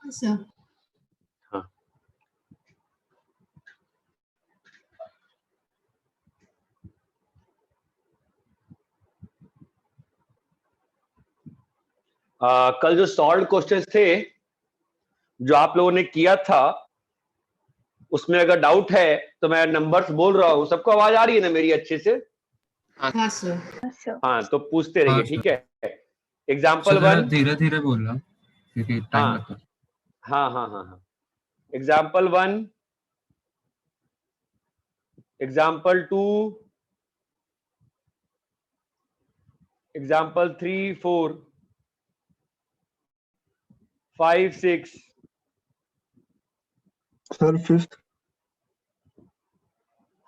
Sir. हाँ कल जो सॉल्व क्वेश्चंस थे जो आप लोगों ने किया था उसमें अगर डाउट है तो मैं नंबर्स बोल रहा हूँ, सबको आवाज आ रही है ना मेरी अच्छे से? हाँ सर। हाँ तो पूछते रहिए, हाँ, ठीक है। Example sir 1। धीरे धीरे बोलना क्योंकि टाइम हाँ लगता है। हाँ हाँ हाँ हाँ। Example 1, example 2, example 3, 4, 5, 6। Sir fifth.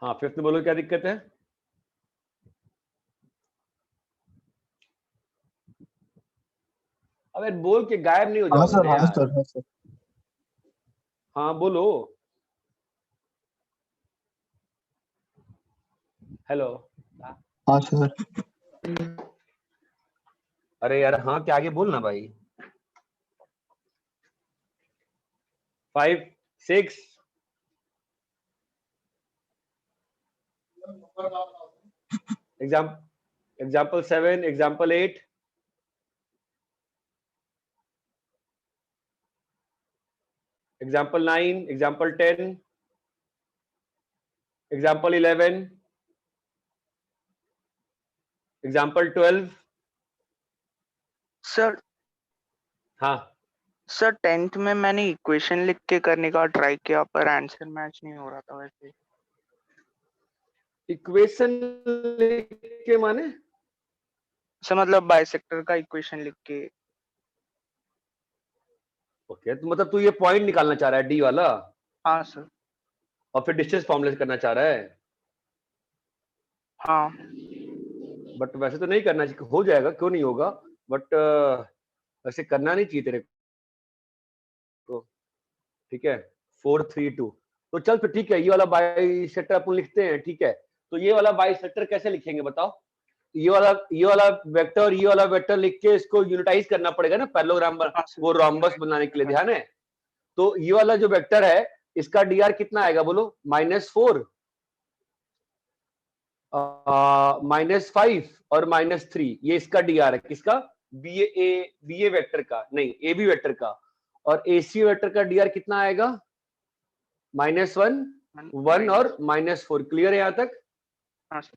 हाँ फिफ्थ बोलो, क्या दिक्कत है? अबे बोल के गायब नहीं हो हाँ जाओगे सर, ना हाँ यार। सर, हाँ सर। हाँ बोलो। हेलो। हाँ सर। अरे यार हाँ के आगे बोल ना भाई। 5, 6। Example 7, example 8, example 9, example 10, example 11, example 12। Sir हाँ सर 10th में मैंने इक्वेशन लिख के करने का ट्राई किया पर आंसर मैच नहीं हो रहा था वैसे। इक्वेशन के माने? सर मतलब बाइसेक्टर का इक्वेशन लिख के। ओके तो मतलब तू ये पॉइंट निकालना चाह रहा है डी वाला, हाँ सर। और फिर डिस्टेंस फॉर्मूलेट करना चाह रहा है। हाँ बट वैसे तो नहीं करना चाहिए, हो जाएगा क्यों नहीं होगा, बट वैसे करना नहीं चाहिए तेरे को, ठीक है। 4, 3, 2। तो चल फिर ठीक है, ये वाला बाइसेक्टर अपन लिखते हैं, ठीक है। तो ये वाला बाइसेक्टर कैसे लिखेंगे बताओ? ये वाला वेक्टर और ये वाला वेक्टर लिख के इसको यूनिटाइज करना पड़ेगा ना पैरेललोग्राम, हाँ सर। वो रोम्बस बनाने के लिए, ध्यान है। तो ये वाला जो वेक्टर है इसका डी कितना आएगा बोलो? -4, -5 और -3। ये इसका डी है, किसका? बी ए वेक्टर का, नहीं ए बी वेक्टर का। और एसी वेक्टर का डी कितना आएगा? -1, 1 और -4। क्लियर है यहां तक? हाँ सर।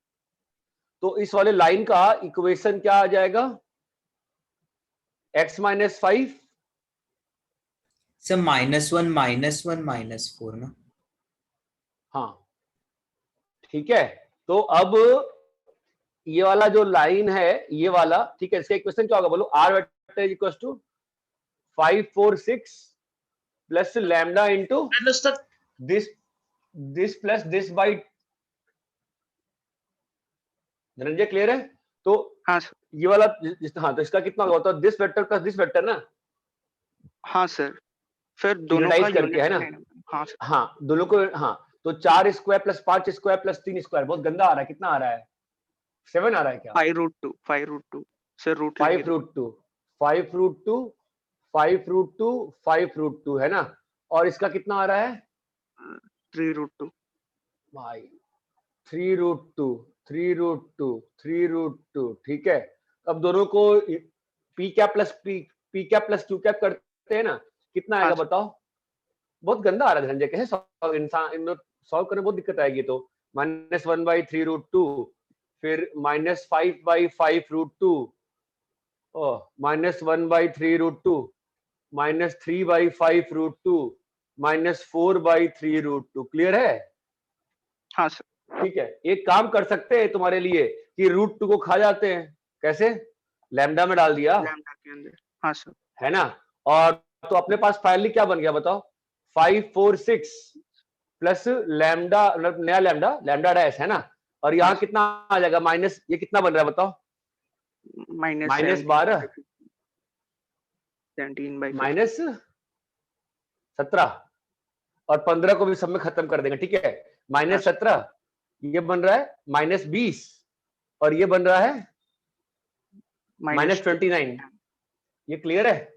तो इस वाले लाइन का इक्वेशन क्या आ जाएगा? x -5। सर -1 -1 -4 ना। हाँ ठीक है। तो अब ये वाला जो लाइन है ये वाला, ठीक है, इसका इक्वेशन क्या होगा बोलो? r vector is equal to 5, 4, 6 plus lambda into this plus this by. Dhananjay clear है? तो हाँ सर। ये वाला हाँ, तो इसका कितना होगा? तो this vector plus this vector ना। हाँ सर। फिर दोनों का यूनिटाइज करके, है ना? हाँ सर। हाँ दोनों को, हाँ। तो 4 square plus 5 square plus 3 square, बहुत गंदा आ रहा है। कितना आ रहा है? 7 आ रहा है क्या? 5√2 5√2 सर, रूट 5√2 5√2 5√2 5√2 है ना? और इसका कितना आ रहा है 3√2 भाई? 3√2 3√2 3√2, ठीक है। अब दोनों को P cap plus Q cap करते हैं ना, कितना आएगा बताओ? बहुत गंदा आ रहा है धनंजय, कैसे इंसान इन सॉल्व करने में बहुत दिक्कत आएगी। तो -1/3√2, फिर -5/5√2, -1/3√2, -3/5√2, -4/3√2। क्लियर है? हाँ सर। ठीक है। एक काम कर सकते हैं तुम्हारे लिए कि √2 को खा जाते हैं। कैसे? लैम्डा में डाल दिया, लैम्डा के अंदर। हाँ सर। है ना? और तो अपने पास फाइनली क्या बन गया बताओ? 5, 4, 6 प्लस लैम्डा, नया लैम्डा डैश, है ना? और यहाँ कितना आ जाएगा? माइनस, ये कितना बन रहा है बताओ? -12 -17 और 15 को भी सब में खत्म कर देंगे, ठीक है। -17 ये बन रहा है -20 और ये बन रहा है -29। ये क्लियर है?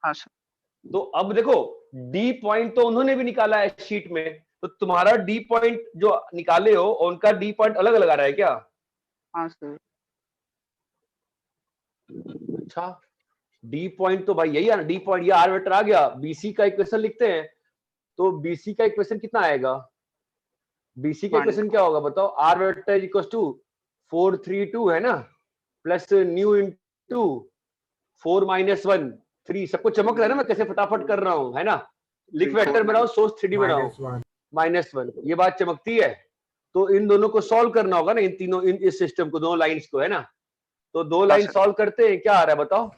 हाँ सर। तो अब देखो डी पॉइंट तो उन्होंने भी निकाला है शीट में, तो तुम्हारा डी पॉइंट जो निकाले हो उनका डी पॉइंट अलग अलग आ रहा है क्या? हाँ सर। अच्छा, डी पॉइंट तो भाई यही है ना, डी पॉइंट ये आर वेक्टर आ गया। बीसी का इक्वेशन लिखते हैं, तो बीसी का इक्वेशन कितना आएगा? बीसी का इक्वेशन क्या होगा बताओ? आर वेक्टर इक्वल्स टू 4 3 2 है ना, प्लस न्यू इनटू 4 -1 3। सबको चमक रहा है ना मैं कैसे फटाफट कर रहा हूं, है ना? लिख वेक्टर बनाओ, सोर्स 3D बनाओ, -1। ये बात चमकती है। तो इन दोनों को सॉल्व करना होगा ना, इन तीनों, इस सिस्टम को, दोनों लाइंस को, है ना? तो दो लाइन सॉल्व करते हैं, क्या आ रहा है बताओ?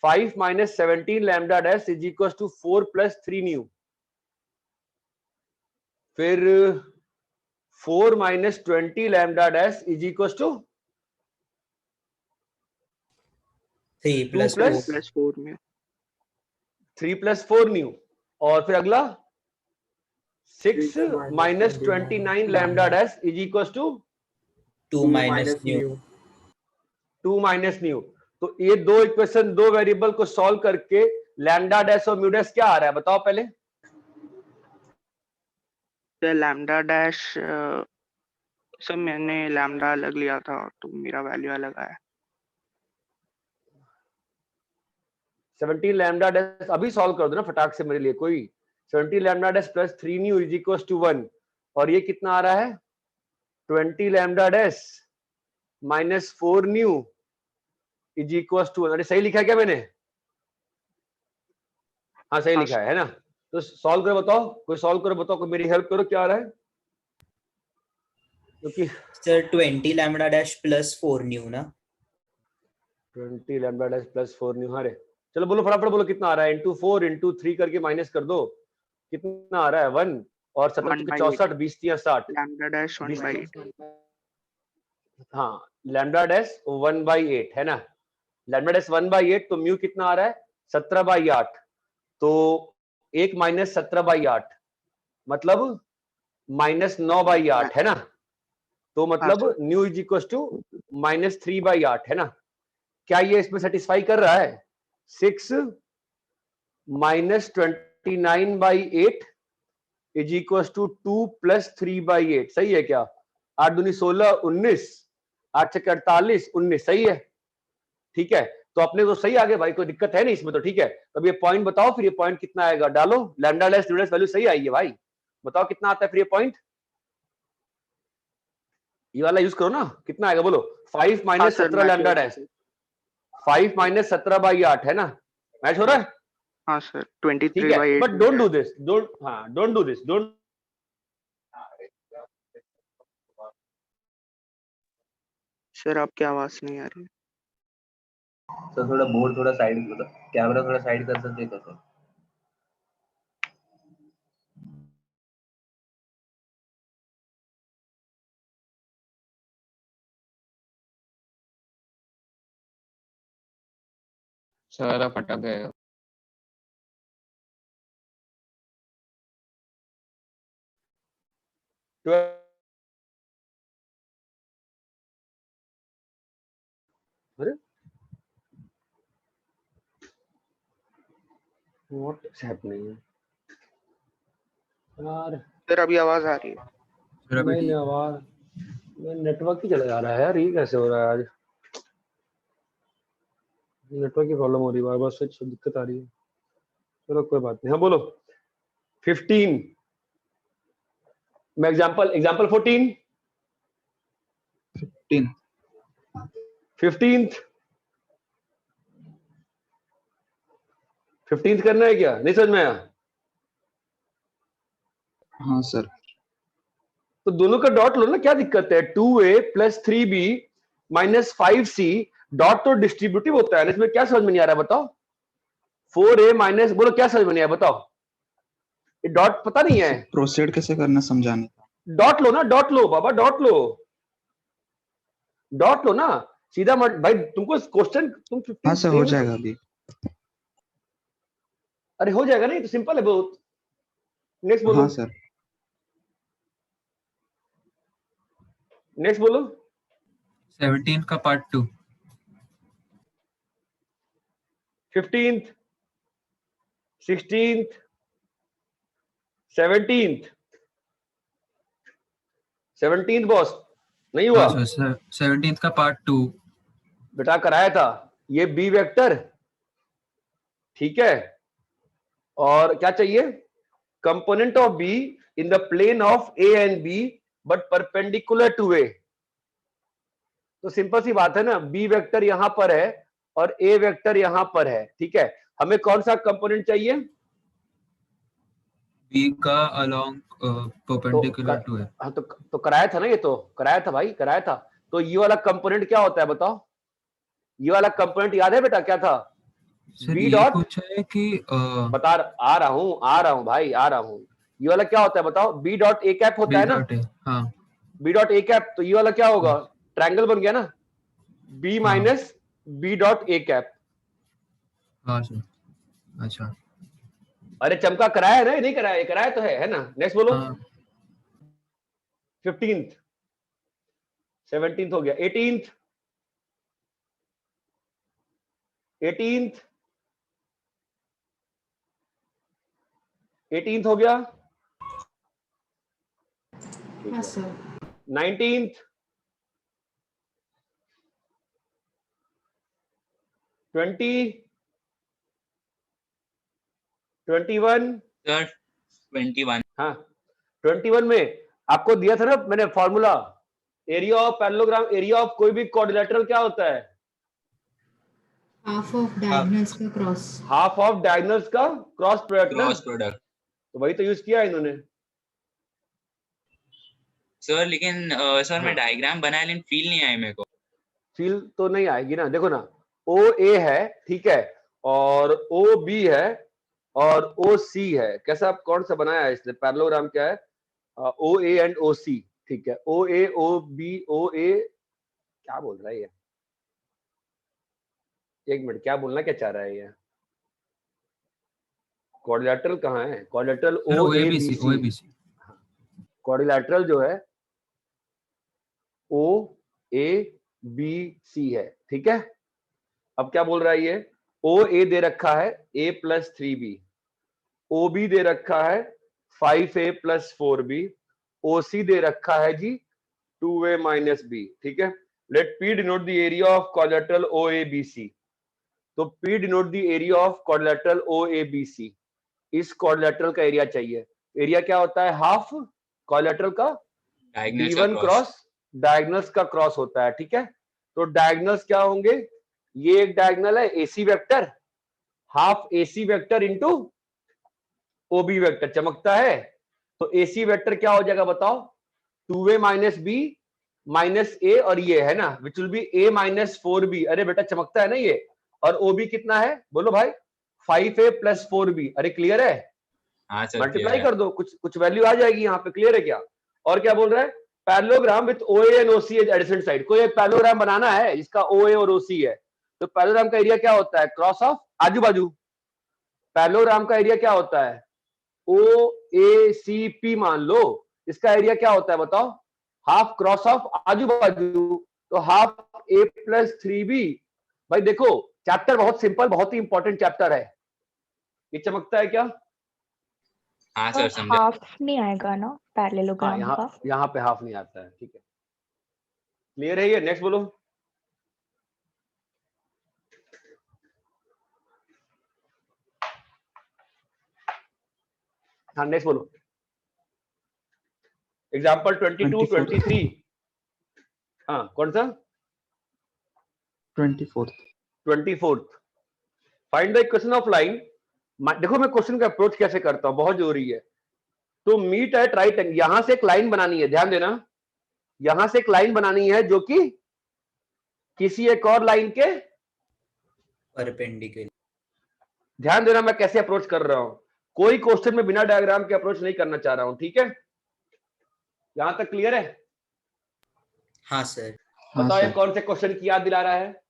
5 - 17 lambda dash is equals to 4 + 3 mu. फिर 4 - 20 lambda dash is equals to 3 2 + + 4 + 4 में 3 + 4 न्यू। और फिर अगला 6 - 29 lambda dash is equals to 2 - mu. 2 - mu. तो ये दो इक्वेशन, दो वेरिएबल को सॉल्व करके लैम्डा डैश और म्यू डैश क्या आ रहा है बताओ पहले? सर लैम्डा डैश सर मैंने लैम्डा अलग लिया था तो मेरा वैल्यू अलग आया। 17 लैम्डा डैश अभी सॉल्व कर दो ना फटाक से मेरे लिए कोई। 17 lambda dash plus 3 nu is equals to 1। और ये कितना आ रहा है? 20 lambda dash minus 4 nu is equals to 1। अरे सही लिखा है क्या मैंने? हाँ सही लिखा है ना? तो सॉल्व करो बताओ, कोई सॉल्व करो बताओ, कोई मेरी हेल्प करो, क्या आ रहा है? क्योंकि sir 20 lambda dash plus 4 new ना। 20 लैम्डा डैश प्लस 4 न्यू। अरे चलो बोलो फटाफट बोलो कितना आ रहा है? इंटू 4 इंटू 3 करके माइनस कर दो, कितना आ रहा है? 1 और 17 64 20 60 लैम्डा डैश 1/8। हाँ लैम्डा डैश 1/8 है ना? लैम्डा डैश 1/8, तो म्यू कितना आ रहा है? 17/8। तो 1 - 17/8 मतलब -9/8 है ना? तो मतलब न्यू इज इक्वल टू -3/8 है ना? क्या ये इसमें सेटिस्फाई कर रहा है? 6 - 29/8 इज इक्वल टू 2 + 3/8। सही है क्या? 8 दूनी 16 19, 8 छक्के 48 19। सही है, ठीक है। तो अपने को सही आ गया भाई, कोई दिक्कत है नहीं इसमें तो, ठीक है। तो अब ये पॉइंट बताओ, फिर ये पॉइंट कितना आएगा? डालो, lambda dash new dash value सही आई है भाई, बताओ कितना आता है फिर ये पॉइंट? ये वाला यूज करो ना, कितना आएगा बोलो? 5 - 17 लैम्डा डैश, 5 - 17/8 है ना? मैच हो रहा है? हाँ सर ठीक है, 23/8। But don't do this, don't do this, don't. Sir आपकी आवाज नहीं आ रही। सर थोड़ा बोर्ड थोड़ा साइड, कैमरा थोड़ा साइड कर सकते हैं सर? सारा फटा गया। अरे व्हाट इज हैपनिंग यार? सर अभी आवाज आ रही है। सर अभी नहीं आवाज, नेटवर्क ही चला जा रहा है यार, ये कैसे हो रहा है आज? नेटवर्क की प्रॉब्लम हो रही है बार बार, से दिक्कत आ रही है। चलो कोई बात नहीं, हाँ बोलो। 15 मैं एग्जांपल 14 15th करना है क्या? नहीं समझ में आया? हाँ सर। तो दोनों का डॉट लो ना, क्या दिक्कत है? 2a + 3b - 5c डॉट तो डिस्ट्रीब्यूटिव होता है, इसमें क्या समझ में नहीं आ रहा है बताओ? 4a माइनस, बोलो क्या समझ में नहीं आया बताओ? ये डॉट पता नहीं है? प्रोसीड कैसे करना समझाने? डॉट लो ना, डॉट लो बाबा, डॉट लो, डॉट लो ना सीधा मत भाई। तुमको क्वेश्चन तुम 15 हाँ सर हो जाएगा अभी। अरे हो जाएगा नहीं तो सिंपल है बहुत। नेक्स्ट बोलो, हाँ सर। नेक्स्ट बोलो। 17 का part 2। 15th 16th 17th boss नहीं हुआ? हाँ सर 17th का पार्ट 2। बेटा कराया था ये बी वेक्टर, ठीक है, और क्या चाहिए? Component of B in the plane of A and B but perpendicular to A. तो सिंपल सी बात है ना, बी वेक्टर यहां पर है और ए वेक्टर यहां पर है, ठीक है। हमें कौन सा कंपोनेंट चाहिए? बी का अलोंग परपेंडिकुलर टू है। हाँ तो कराया था ना, ये तो कराया था भाई, कराया था। तो ये वाला कंपोनेंट क्या होता है बताओ? ये वाला कंपोनेंट याद है बेटा क्या था? सर बी ये डॉट, पूछा है कि बता आ रहा हूं भाई, आ रहा हूं। ये वाला क्या होता है बताओ? बी डॉट ए कैप होता है ना, हाँ बी डॉट ए कैप। तो ये वाला क्या होगा? ट्रायंगल बन गया ना, बी हाँ। Minus B dot A cap. हाँ सर अच्छा। अरे चमका कराया है ना? नहीं कराया? ये कराया तो है ना। नेक्स्ट बोलो। हाँ 15th 17th हो गया, 18th 18th हो गया, ठीक है। 19th 20 21 sir 21। हाँ 21 में आपको दिया था ना मैंने formula, area of parallelogram, area of कोई भी क्वाड्रिलेटरल क्या होता है? हाफ ऑफ डायगोनल्स का क्रॉस। हाफ ऑफ डायगोनल्स का क्रॉस प्रोडक्ट ना, क्रॉस प्रोडक्ट। तो वही तो यूज किया इन्होंने। सर लेकिन सर हाँ। मैं डायग्राम बनाया लेकिन फील नहीं आई मेरे को। फील तो नहीं आएगी ना, देखो ना, ओ ए है, ठीक है, और ओ बी है और ओ सी है। कैसा कौन सा बनाया है इसने? पैरेललोग्राम क्या है? ओ ए एंड ओ सी, ठीक है। ओ ए ओ बी ओ ए, क्या बोल रहा है ये? एक मिनट, क्या बोलना क्या चाह रहा है ये? क्वाड्रिलेटरल कहाँ है? Quadrilateral O A B C. Quadrilateral जो है ओ ए बी सी है, ठीक है। अब क्या बोल रहा है ये? ओ ए दे रखा है a plus 3b, O B दे रखा है 5a प्लस 4b, ओ सी दे रखा है जी 2a माइनस b, ठीक है। Let p denote the area of quadrilateral O A B C. तो p denote the area of quadrilateral O A B C. इस quadrilateral का एरिया चाहिए। एरिया क्या होता है? हाफ क्वाड्रिलेटरल का डायगोनल d1 क्रॉस डायगोनल्स का क्रॉस होता है, ठीक है। तो डायगोनल्स क्या होंगे? ये एक डायगोनल है AC vector, half AC vector into OB vector, चमकता है। तो एसी वेक्टर क्या हो जाएगा बताओ? 2a माइनस बी माइनस ए, और ये है ना which will be a minus 4b। अरे बेटा चमकता है ना ये। और ओबी कितना है बोलो भाई? 5a plus 4b। अरे क्लियर है? हाँ सर मल्टीप्लाई कर दो, कुछ वैल्यू आ जाएगी यहाँ पे। क्लियर है क्या? और क्या बोल रहा है? Parallelogram with OA and OC as adjacent side. कोई एक पैरेललोग्राम बनाना है जिसका OA और OC है, तो पैरेललोग्राम का एरिया क्या होता है? क्रॉस ऑफ आजू बाजू। पैरेललोग्राम का एरिया क्या होता है? OACP मान लो। इसका एरिया क्या होता है बताओ? हाफ क्रॉस ऑफ आजू बाजू, तो हाफ a प्लस 3b। भाई देखो चैप्टर बहुत सिंपल, बहुत ही इंपॉर्टेंट चैप्टर है। ये चमकता है क्या? हाँ सर समझा। हाफ नहीं आएगा ना हाँ, पैरेललोग्राम का? यहाँ पे हाफ नहीं आता है, ठीक है। क्लियर है ये? नेक्स्ट बोलो। हाँ नेक्स्ट बोलो। एग्जाम्पल 22 23। हाँ कौन सा? 24th। Find the equation of line. देखो मैं क्वेश्चन का अप्रोच कैसे करता हूं, बहुत जरूरी है। तो मीट एट राइट एंगल, यहां से एक लाइन बनानी है, ध्यान देना। यहां से एक लाइन बनानी है जो कि किसी एक और लाइन के परपेंडिकुलर। ध्यान देना मैं कैसे अप्रोच कर रहा हूं। कोई क्वेश्चन में बिना डायग्राम के अप्रोच नहीं करना चाह रहा हूं, ठीक है। यहां तक क्लियर है? हाँ सर। बताओ ये कौन से क्वेश्चन की याद दिला रहा है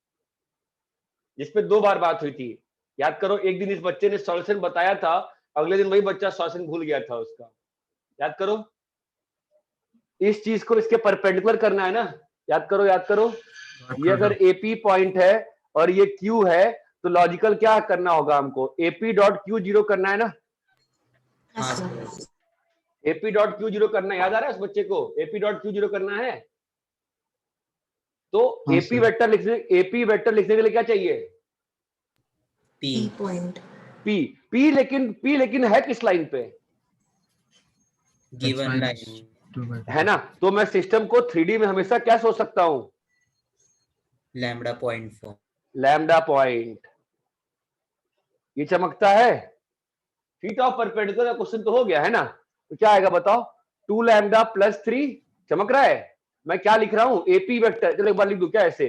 जिसपे 2 बार बात हुई थी? याद करो, एक दिन इस बच्चे ने सॉल्यूशन बताया था, अगले दिन वही बच्चा सॉल्यूशन भूल गया था उसका। याद करो, इस चीज को इसके परपेंडिकुलर करना है ना। याद करो, याद करो। ये अगर AP पॉइंट है और ये Q है, तो लॉजिकल क्या करना होगा हमको, AP डॉट क्यू जीरो करना है ना, हाँ sir. AP dot Q zero करना, याद आ रहा है उस बच्चे को, AP डॉट क्यू जीरो करना है। तो हाँ, AP सर। वेक्टर लिखने के लिए क्या चाहिए, P पॉइंट P लेकिन है किस लाइन पे, given X line minus 2 by है ना। तो मैं सिस्टम को 3D में हमेशा क्या सोच सकता हूं, lambda point form. Lambda point. ये चमकता है, फीट ऑफ परपेंडिकुलर का क्वेश्चन तो हो गया है ना। तो क्या आएगा बताओ, 2 लैम्डा प्लस 3, चमक रहा है। मैं क्या लिख रहा हूं, AP वेक्टर, चलो एक बार लिख दूं क्या ऐसे,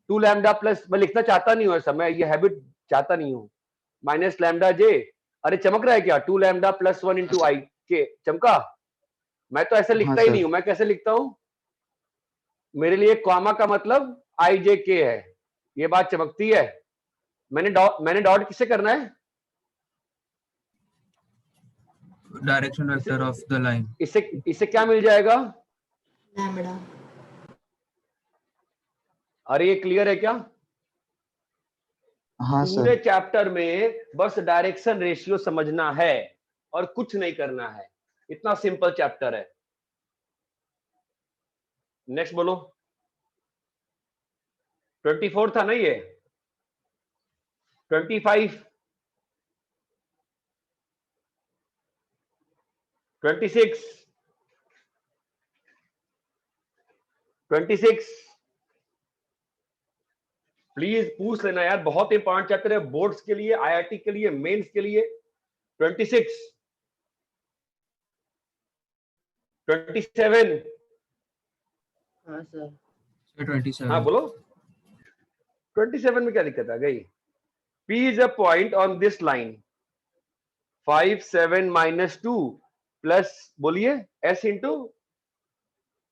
2 लैम्डा प्लस, मैं लिखना चाहता नहीं हूं ऐसा, मैं ये हैबिट चाहता नहीं हूं, माइनस लैम्डा जे, अरे चमक रहा है क्या, 2 लैम्डा प्लस 1 इंटू आई के, चमका। मैं तो ऐसे लिखता हाँ, ही सर। नहीं हूं, मैं कैसे लिखता हूं, मेरे लिए कॉमा का मतलब आई जे के है, ये बात चमकती है। मैंने डॉट किससे करना है, direction vector of the line. इससे क्या मिल जाएगा, लैम्बडा अरे ये क्लियर है क्या, हाँ, पूरे सर। चैप्टर में बस डायरेक्शन रेशियो समझना है और कुछ नहीं करना है, इतना सिंपल चैप्टर है। नेक्स्ट बोलो, 24 था ना ये, 25, 26, 26, प्लीज पूछ लेना यार, बहुत इंपॉर्टेंट चैप्टर है बोर्ड्स के लिए, IIT के लिए, मेंस के लिए। 26, 27, हाँ सर 27. हाँ बोलो, 27 में क्या दिक्कत आ गई, P is a point on this line, 5 7 minus 2 plus बोलिए S इंटू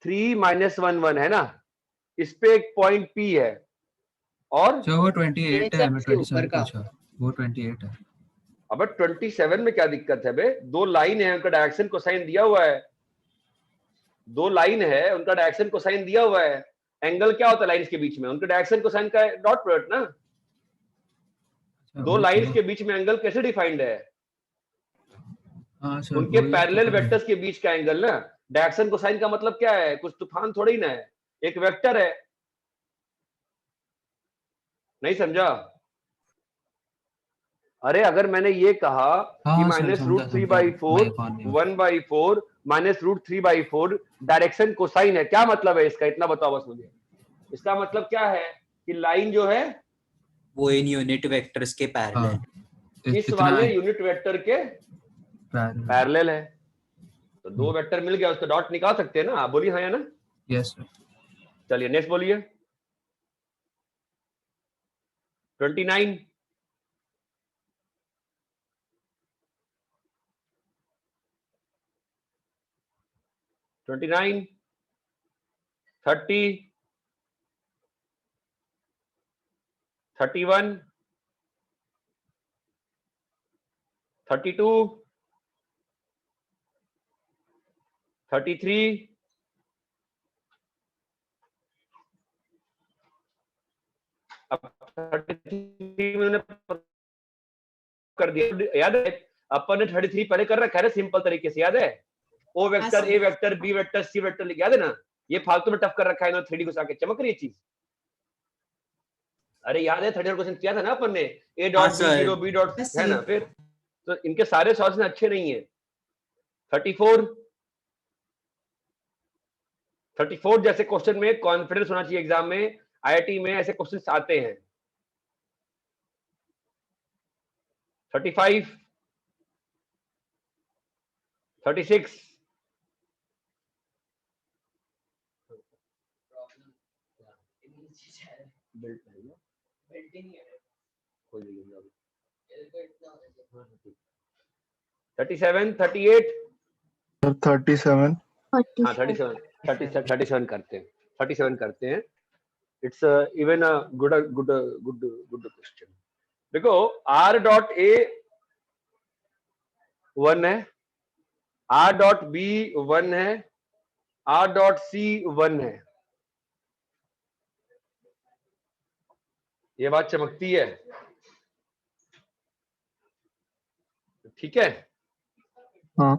3 minus 1 1 है ना, इस पे एक पॉइंट P है, और So वो 28 है, मैं सबसे ऊपर 27 का। पूछा, वो 28 है। अब 27 में क्या दिक्कत है बे, दो लाइन है, उनका डायरेक्शन कोसाइन दिया हुआ है, दो लाइन है, उनका डायरेक्शन कोसाइन दिया हुआ है। एंगल क्या होता है लाइंस के बीच में, उनके डायरेक्शन कोसाइन का डॉट प्रोडक्ट ना। दो वो लाइंस तो- के बीच में एंगल कैसे डिफाइंड है, हाँ सर, उनके वही तो पैरेलल पता है। वेक्टर्स के बीच का एंगल ना। डायरेक्शन कोसाइन का मतलब क्या है, कुछ तूफान थोड़ी ना है, एक वेक्टर है, नहीं समझा। अरे अगर मैंने ये कहा कि हाँ सर, माइनस समझा, रूट 3 समझा। बाई 4 मैं कौन नहीं 1 by 4 minus root 3 by 4 direction cosine है, क्या मतलब है इसका, इतना बताओ बस मुझे। इसका मतलब क्या है कि लाइन जो है वो इन यूनिट वेक्टर्स के पैरेलल। हाँ, इस इतना वाले यूनिट वेक्टर के parallel. पैरेलल है। तो दो वेक्टर मिल गया, उसका डॉट निकाल सकते हैं ना, आप बोलिए हाँ या ना। Yes sir. चलिए नेक्स्ट बोलिए, 29, 29, 30, 31, 32, 33, अब 33 में उन्होंने कर दिया, याद है अपन ने 33 पहले कर रखा है ना सिंपल तरीके से, याद है, O vector A vector B vector C vector, याद है ना। ये फालतू में टफ कर रखा है इन्होंने 3D को आके, चमक रही है चीज। अरे याद है 30 क्वेश्चन किया था ना अपन ने, A dot B zero B dot, है ना। फिर तो इनके सारे सॉल्यूशन अच्छे नहीं है। 34, 34 जैसे क्वेश्चन में कॉन्फिडेंस होना चाहिए, एग्जाम में IIT में ऐसे क्वेश्चन आते हैं। 35, 36, $37, 38, 37 हाँ 37 करते हैं, 37 करते हैं। It's even a good good good good question. देखो R डॉट A 1 है, R डॉट B 1 है, R डॉट C 1 है, ये बात चमकती है। ठीक है। हाँ।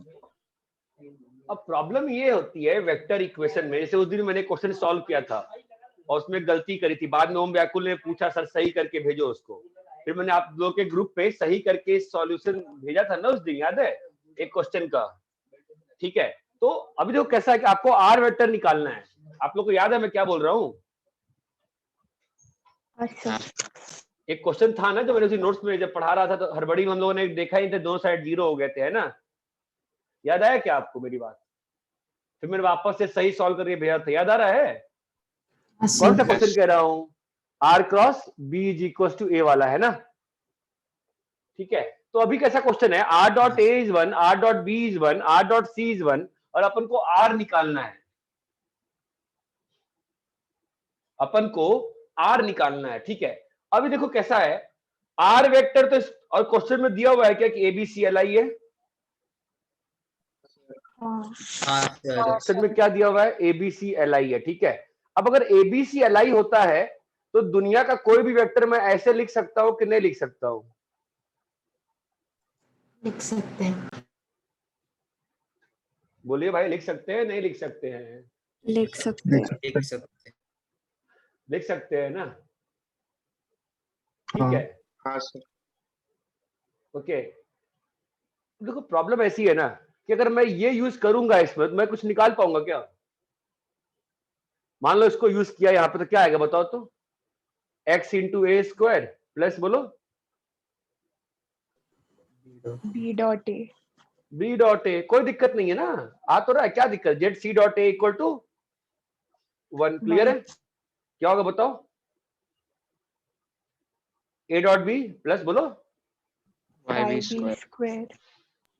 अब प्रॉब्लम ये होती है वेक्टर इक्वेशन में, जैसे उस दिन मैंने क्वेश्चन सॉल्व किया था और उसमें गलती करी थी, बाद में ओम व्याकुल ने पूछा सर सही करके भेजो उसको, फिर मैंने आप लोगों के ग्रुप पे सही करके सॉल्यूशन भेजा था ना उस दिन, याद है एक क्वेश्चन का। ठीक है, तो अभी देखो कैसा है कि आपको आर वेक्टर निकालना है। आप लोग को याद है मैं क्या बोल रहा हूँ? अच्छा। एक क्वेश्चन था ना जो मैंने उसी नोट्स में जब पढ़ा रहा था तो हड़बड़ी में हम लोगों ने देखा ही थे, दोनों साइड 0 हो गए थे, है ना? याद आया क्या आपको मेरी बात? फिर मैंने वापस से सही सॉल्व करके भेजा था, याद आ रहा है? कौन सा क्वेश्चन कह रहा हूँ? R cross B is equal to A वाला, है ना? ठीक है, तो अभी कैसा क्वेश्चन है, R dot A is 1, R dot B is 1, R dot C is 1 और अपन को आर निकालना है। अपन को आर निकालना है, ठीक है। अभी देखो कैसा है, आर वेक्टर तो और क्वेश्चन में दिया हुआ है क्या कि एबीसी एल आई है? हाँ। क्वेश्चन में क्या दिया हुआ है? एबीसी एल आई है, ठीक है। अब अगर एबीसी एल आई होता है तो दुनिया का कोई भी वेक्टर मैं ऐसे लिख सकता हूं कि नहीं लिख सकता हूं? लिख सकते हैं। बोलिए भाई, लिख सकते हैं नहीं लिख सकते हैं? लिख सकते हैं। लिख सकते हैं। लिख सकते हैं ना? ठीक हाँ। है। हाँ सर। ओके, देखो प्रॉब्लम ऐसी है ना कि अगर मैं ये यूज करूंगा इसमें तो मैं कुछ निकाल पाऊंगा क्या? मान लो इसको यूज किया यहाँ पे तो क्या आएगा बताओ तो? x into A square plus बोलो B dot A. B dot A, कोई दिक्कत नहीं है ना, आ तो रहा है, क्या दिक्कत? Z C dot A equal to 1, clear है? क्या होगा बताओ? ए डॉट बी प्लस बोलो Y Y B B square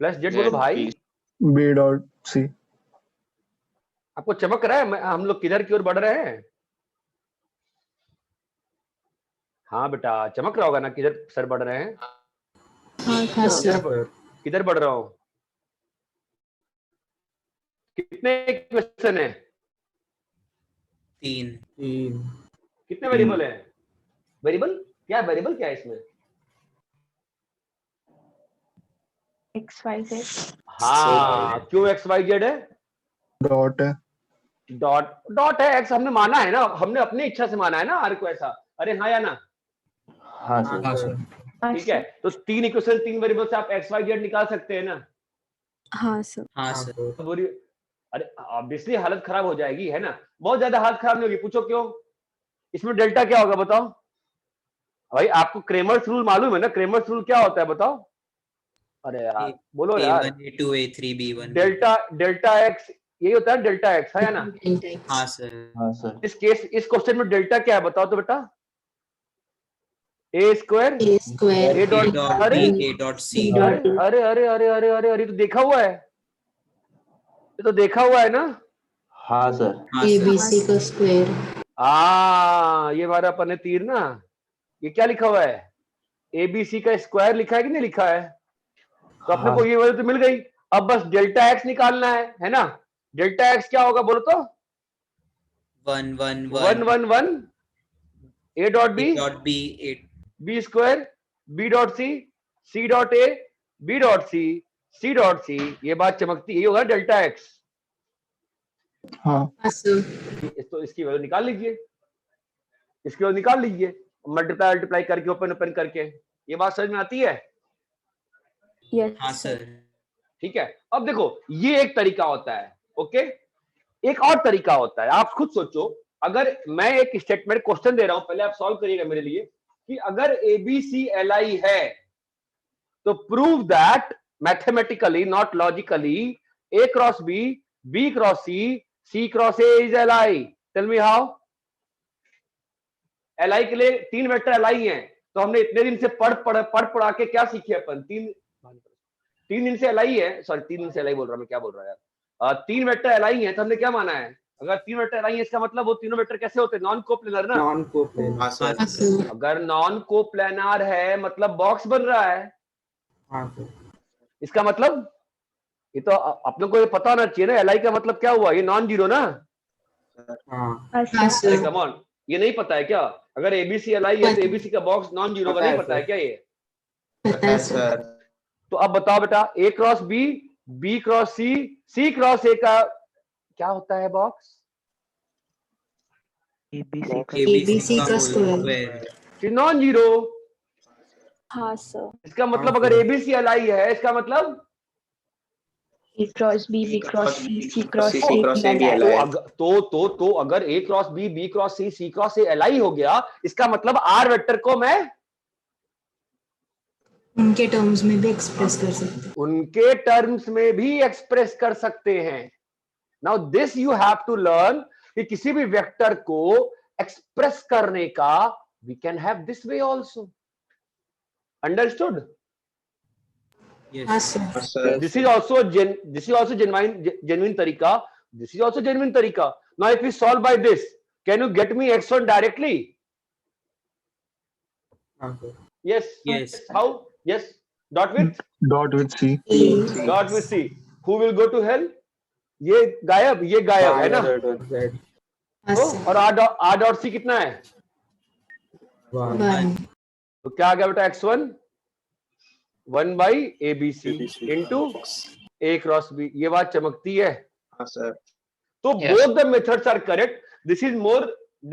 plus Z बोलो भाई। B dot C. आपको चमक रहा है हम लोग किधर की ओर बढ़ रहे हैं? हाँ बेटा चमक रहा होगा ना किधर सर बढ़ रहे हैं? हाँ सर। किधर बढ़ रहा हूं? कितने क्वेश्चन है? 3। कितने वेरिएबल है? वेरिएबल क्या? वेरिएबल क्या है इसमें? X Y Z. हाँ, क्यों एक्स वाई जेड है? डॉट है। डॉट है, एक्स हमने माना है ना, हमने अपनी इच्छा से माना है ना आर को ऐसा। अरे हाँ या ना? हाँ सर। हाँ सर। ठीक है, तो 3 इक्वेशन 3 वेरिएबल से आप एक्स वाई जेड निकाल सकते हैं ना? हाँ सर। हाँ सर। अरे ऑब्वियसली हालत खराब हो जाएगी, है ना? बहुत ज्यादा हालत खराब नहीं होगी, पूछो क्यों? इसमें डेल्टा क्या होगा बताओ भाई? आपको क्रेमर्स रूल मालूम है ना? क्रेमर्स रूल क्या होता है बताओ? अरे यार बोलो यार। A1 A2 A3 B1 delta x यही होता है, डेल्टा एक्स, है ना? हाँ सर। हाँ सर। इस क्वेश्चन में डेल्टा क्या है बताओ तो बेटा? A square A square A dot, अरे A डॉट C। अरे अरे अरे अरे अरे अरे तो देखा हुआ है, ये तो देखा हुआ है ना? हाँ सर। हाँ ए सर। बी सी का स्क्वायर। ये हमारा अपन ने तीर ना, ये क्या लिखा हुआ है? एबीसी का स्क्वायर लिखा है कि नहीं लिखा है? तो अपने को ये वैल्यू तो मिल गई। अब बस डेल्टा एक्स निकालना है ना? डेल्टा एक्स क्या होगा बोलो तो? 1 1 1 1 1 A dot B dot B B square B dot C dot A B dot C dot C. ये बात चमकती है, ये होगा डेल्टा एक्स। हाँ। हाँ सर। तो इसकी वैल्यू निकाल लीजिए, इसकी वैल्यू निकाल लीजिए, मल्टीप्लाई करके ओपन करके। ये बात समझ में आती है? यस हाँ सर। ठीक है, अब देखो ये एक तरीका होता है, ओके। एक और तरीका होता है, आप खुद सोचो, अगर मैं एक स्टेटमेंट क्वेश्चन दे रहा हूं, पहले आप सॉल्व करिएगा मेरे लिए, कि अगर एबीसी एल आई है तो prove that mathematically not logically A cross B cross C cross A is L I. Tell me how? L I के लिए 3 वेक्टर एल आई है, तो हमने इतने दिन से पढ़ के क्या सीखे अपन? 3 दिन से एल आई है, सॉरी 3 दिन से एल आई बोल रहा हूं मैं, क्या बोल रहा है यार? 3 वेक्टर एल आई है तो हमने क्या माना है? अगर 3 वेक्टर एल आई है इसका मतलब वो तीनों वेक्टर कैसे होते हैं? नॉन कोप्लेनर ना? Non coplanar. हाँ सर। हाँ सर। अगर नॉन कोप्लेनर है मतलब बॉक्स बन रहा है, हाँ सर। इसका मतलब ये तो अपने को ये पता होना चाहिए ना, एल आई का मतलब क्या हुआ? ये नॉन जीरो ना? हाँ हाँ अरे सर। कम ऑन, ये नहीं पता है क्या? अगर एबीसी एल आई है तो एबीसी का बॉक्स नॉन जीरो का नहीं पता है क्या? ये पता है सर। तो अब बताओ बेटा, A cross B, B cross C, C cross A का क्या होता है बॉक्स? ABC का ABC का whole square. square. Non zero. हाँ सर। इसका मतलब हाँ, अगर sir. एबीसी एलआई है, इसका मतलब A cross B, B cross C, C cross C A, cross A B भी and तो I. तो अगर A cross B, B cross C, C cross A LI हो गया, इसका मतलब आर वेक्टर को मैं उनके टर्म्स में भी एक्सप्रेस कर सकते हैं. उनके टर्म्स में भी एक्सप्रेस कर सकते हैं। Now this you have to learn कि किसी भी वेक्टर को एक्सप्रेस करने का we can have this way also. Understood? हाँ sir. This is also genuine तरीका. This is also genuine तरीका. Now if we solve by this, can you get me x1 directly? हाँ, sir. Yes. Yes. How? Yes. Dot with C. dot with C. Who will go to hell? ये गायब है ना? Z. हाँ तो sir. और r dot C कितना है? 1. 1. तो क्या आ गया बेटा x1? 1 by ABC into A cross B. ये बात चमकती है। हाँ सर। तो Yes. both the methods are correct. This is more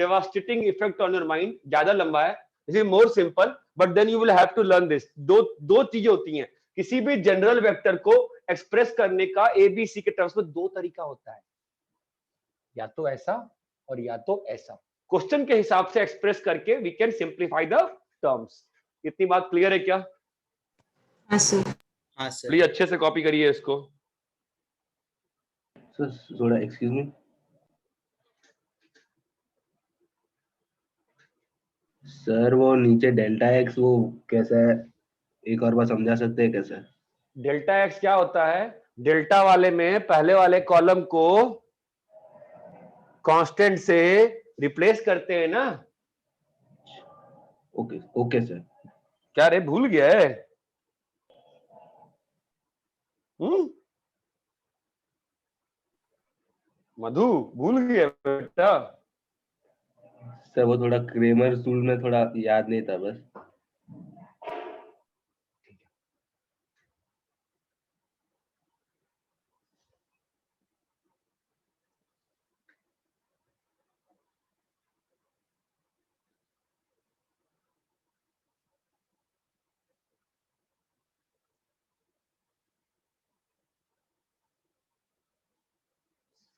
devastating effect on your mind. ज्यादा लंबा है. This is more simple, but then you will have to learn this. दो चीजें होती हैं. किसी भी जनरल वेक्टर को एक्सप्रेस करने का ABC के टर्म्स में दो तरीका होता है, या तो ऐसा और या तो ऐसा। क्वेश्चन के हिसाब से एक्सप्रेस करके we can simplify the terms. इतनी बात क्लियर है क्या? हाँ सर. हाँ सर. प्लीज अच्छे से कॉपी करिए इसको। सर थोड़ा एक्सक्यूज मी सर, वो नीचे डेल्टा एक्स वो कैसा है, एक और बार समझा सकते हैं कैसे? डेल्टा एक्स क्या होता है? डेल्टा वाले में पहले वाले कॉलम को कांस्टेंट से रिप्लेस करते हैं ना। Okay okay sir. क्या रे, भूल गया है? मधु भूल गया बेटा? सर वो थोड़ा क्रेमर रूल में थोड़ा याद नहीं था बस।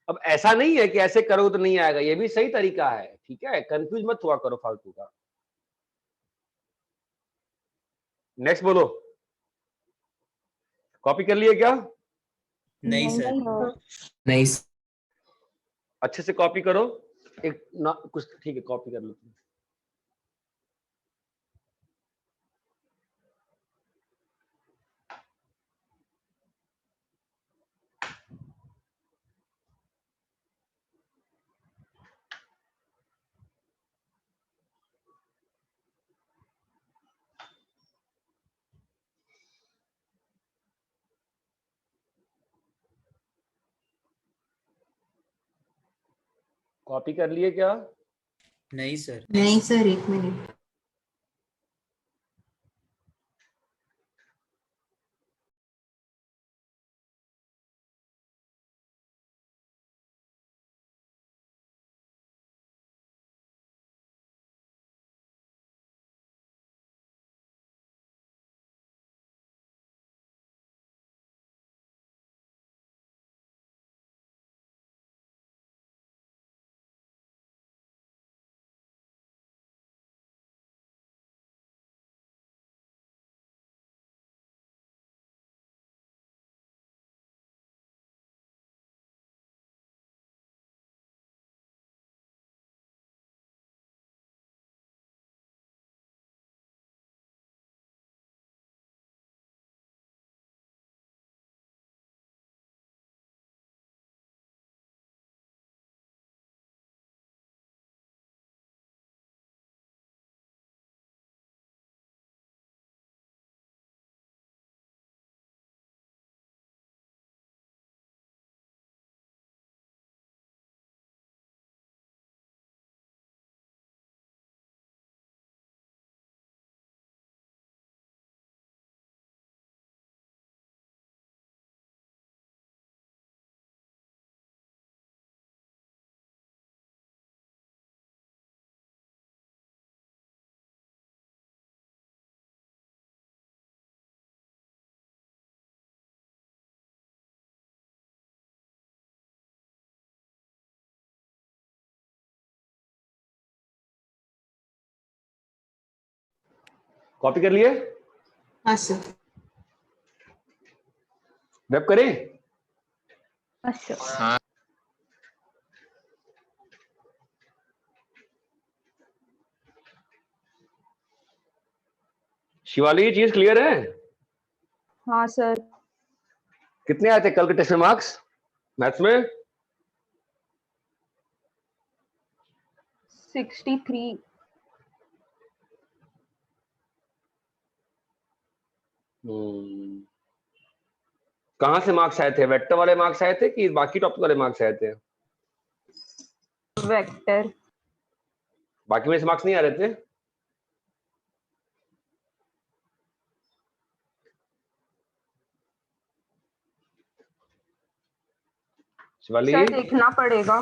अब ऐसा नहीं है कि ऐसे करो तो नहीं आएगा, ये भी सही तरीका है, ठीक है? कंफ्यूज मत हुआ करो फालतू का। नेक्स्ट बोलो। कॉपी कर लिए क्या? नहीं सर. नहीं. अच्छे से कॉपी करो। एक ना कुछ ठीक है, कॉपी कर लो तुम। कॉपी कर लिए क्या? नहीं सर. नहीं सर, 1 मिनट. कॉपी कर लिए? हाँ सर। वेब करें? Yes, sir. हाँ शिवाली, ये चीज क्लियर है? हाँ सर। कितने आए थे कल के टेस्ट में मार्क्स मैथ्स में? 63. कहाँ से मार्क्स आए थे? वेक्टर वाले मार्क्स आए थे कि बाकी टॉपिक वाले मार्क्स आए थे? Vector. बाकी में से मार्क्स नहीं आ रहे थे? शिवाली, सर देखना पड़ेगा।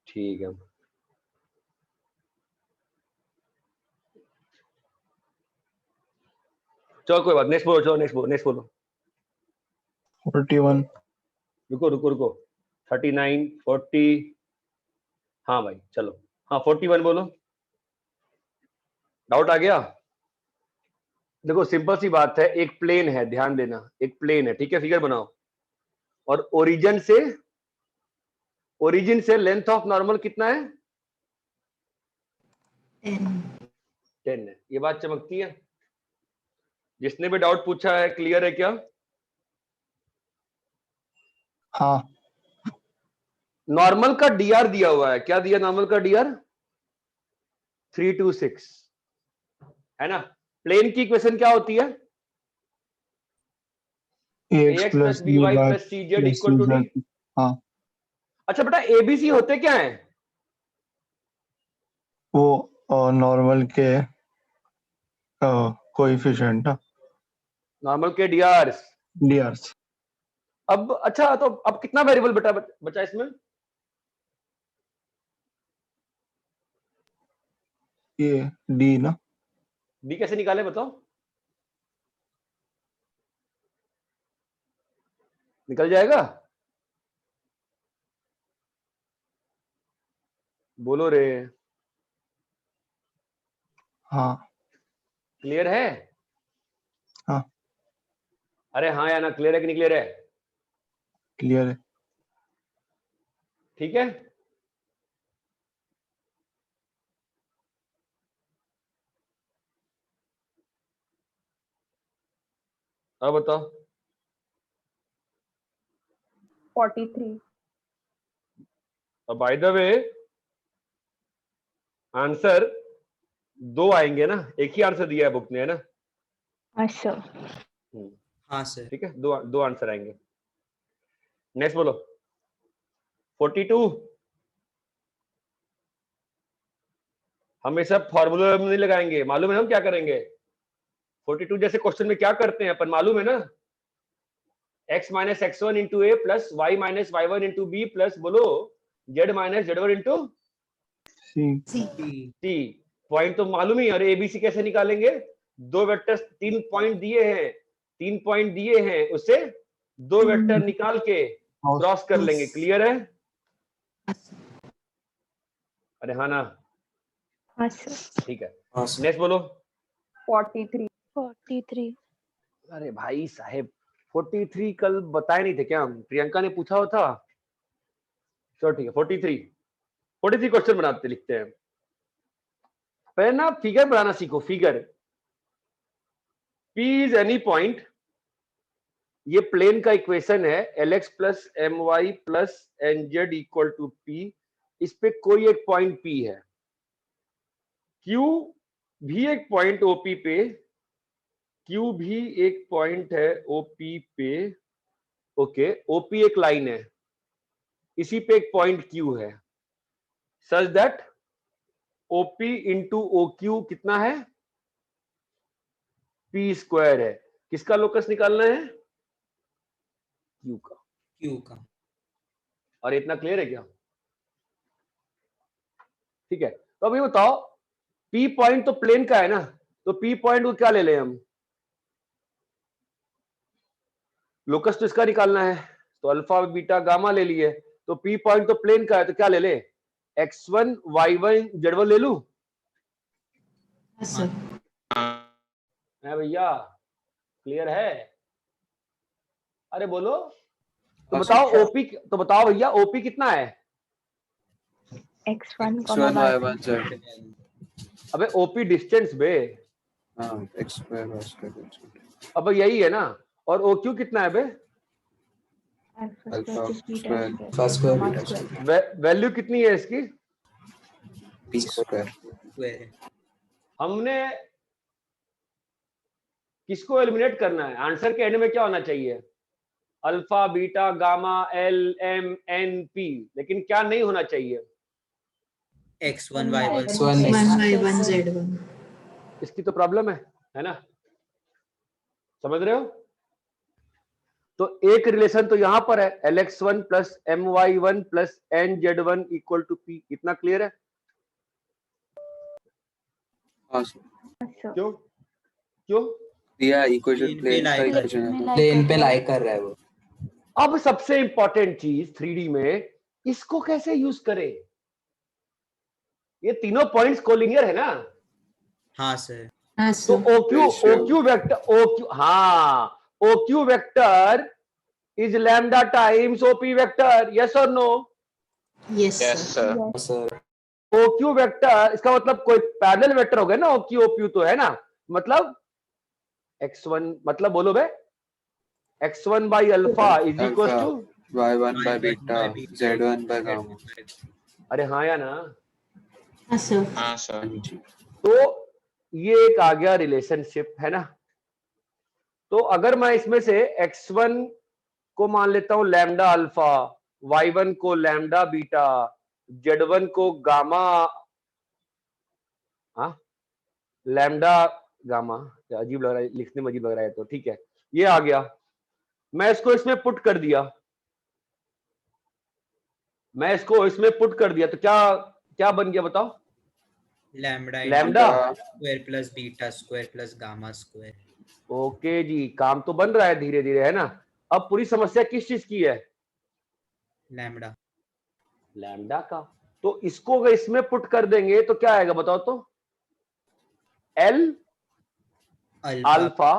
ठीक है। चलो कोई बात, नेक्स्ट बोलो, चलो नेक्स्ट बोलो। 41. रुको 39, 40। हाँ भाई चलो, हाँ 41 बोलो। डाउट आ गया? देखो सिंपल सी बात है, एक प्लेन है, ध्यान देना, एक प्लेन है, ठीक है, फिगर बनाओ, और ओरिजिन से लेंथ ऑफ नॉर्मल कितना है? 10 है। ये बात चमकती है? जिसने भी डाउट पूछा है क्लियर है क्या? हाँ. नॉर्मल का डीआर दिया हुआ है, क्या दिया नॉर्मल का डीआर? 326 है ना। प्लेन की इक्वेशन क्या होती है? ax plus plus by by plus cz plus equal to D. cz. हाँ. अच्छा बेटा, एबीसी होते क्या है? वो नॉर्मल के कोएफिशिएंट ना, नॉर्मल के डीआर। डीआर्स. अब अच्छा, तो अब कितना वेरिएबल बचा इसमें? ये डी ना. डी कैसे निकाले बताओ? निकल जाएगा? बोलो रे, हाँ. क्लियर है? हाँ. अरे हाँ या ना, क्लियर है कि नहीं क्लियर है? क्लियर है. ठीक है। अब बताओ। 43. अब बाय द वे आंसर 2 आएंगे ना, एक ही आंसर दिया है बुक ने, है ना? Yes, sir. हाँ सर। ठीक है, दो आंसर आएंगे। नेक्स्ट बोलो। 42। हम ये सब फॉर्मूला में नहीं लगाएंगे, मालूम है हम क्या करेंगे? 42 जैसे क्वेश्चन में क्या करते हैं अपन, मालूम है ना? x minus x1 into A plus Y minus y1 into B plus बोलो z minus z1 into C. Point तो मालूम ही है। और एबीसी कैसे निकालेंगे? दो वेक्टर्स, 3 पॉइंट दिए हैं, उससे 2 वेक्टर निकाल के क्रॉस कर लेंगे। क्लियर है? अरे हाँ ना, Yes, sir. ठीक है। हाँ सर। नेक्स्ट बोलो। 43. 43. अरे भाई साहेब, 43 कल बताए नहीं थे क्या हम? प्रियंका ने पूछा हो था। चलो ठीक है, 43 क्वेश्चन बनाते लिखते हैं। पहले ना फिगर बनाना सीखो, figure. P is any point, ये प्लेन का इक्वेशन है, Lx plus M Y plus N Z equal to P। इस पे कोई एक पॉइंट P है, Q भी एक पॉइंट OP पे, Q भी एक पॉइंट है OP पे। ओके, OP एक लाइन है, इसी पे एक पॉइंट Q है, such that OP into OQ कितना है? P स्क्वायर है। किसका लोकस निकालना है? Q का। क्यू का। और इतना क्लियर है क्या? ठीक है, तो अभी बताओ, P पॉइंट तो प्लेन का है ना, तो P पॉइंट को क्या ले लें हम? लोकस तो इसका निकालना है, तो अल्फा बीटा गामा ले लिए। तो P पॉइंट तो प्लेन का है, तो क्या ले ले? x1 y1 z1 ले लूं? हाँ सर। है भैया, क्लियर है? अरे बोलो तो हाँ, बताओ सर। ओपी, तो बताओ भैया ओपी कितना है? X1, X1 Y1. Y1 Z। अबे ओपी डिस्टेंस बे, हाँ, X square Y square Z। अब यही है ना। और ओ क्यू कितना है बे? Alpha Alpha square plus beta square square. Alpha square Gamma beta square. Value कितनी है इसकी? p square स्क्वायर हमने किसको एलिमिनेट करना है? आंसर के एंड में क्या होना चाहिए? Alpha, beta, gamma, L, M, N, P. लेकिन क्या नहीं होना चाहिए? x1 y1 X1 1 by 1 Z1. इसकी तो प्रॉब्लम है ना? समझ रहे हो? तो एक रिलेशन तो यहां पर है, Lx1 plus My1 plus NZ1 equal to P। इतना क्लियर है? हाँ सर। अच्छा। क्यों क्यों? दिया इक्वेशन प्लेन पे प्लेन का lie कर इक्वेशन है। प्लेन पे लाई कर रहा है वो। अब सबसे इंपॉर्टेंट चीज 3D में, इसको कैसे यूज करें? ये तीनों पॉइंट्स कोलिनियर है ना? हाँ सर हाँ तो सर। OQ वेक्टर, OQ, हाँ, OQ vector is lambda times OP vector, yes और no? Yes sir. Sir OQ vector, इसका मतलब कोई पैरेलल वेक्टर हो गया ना, OQ OQ तो है ना, मतलब x1, मतलब बोलो बे, x1 by alpha is equal to Y1 by beta Z1 by gamma। अरे हाँ या ना? हाँ सर। हाँ सर। तो ये एक आ गया रिलेशनशिप, है ना? तो अगर मैं इसमें से x1 को मान लेता हूं लैम्डा अल्फा, y1 को लैम्डा बीटा, z1 को गामा, हाँ लैम्डा गामा, अजीब लग रहा है लिखने में, अजीब लग रहा है, तो ठीक है ये आ गया। मैं इसको इसमें पुट कर दिया, मैं इसको इसमें पुट कर दिया, तो क्या क्या बन गया बताओ? Lambda lambda. Square plus beta square plus gamma square. Okay जी, काम तो बन रहा है धीरे धीरे, है ना? अब पूरी समस्या किस चीज की है? लैम्डा लैम्डा का। तो इसको अगर इसमें पुट कर देंगे तो क्या आएगा बताओ तो? L alpha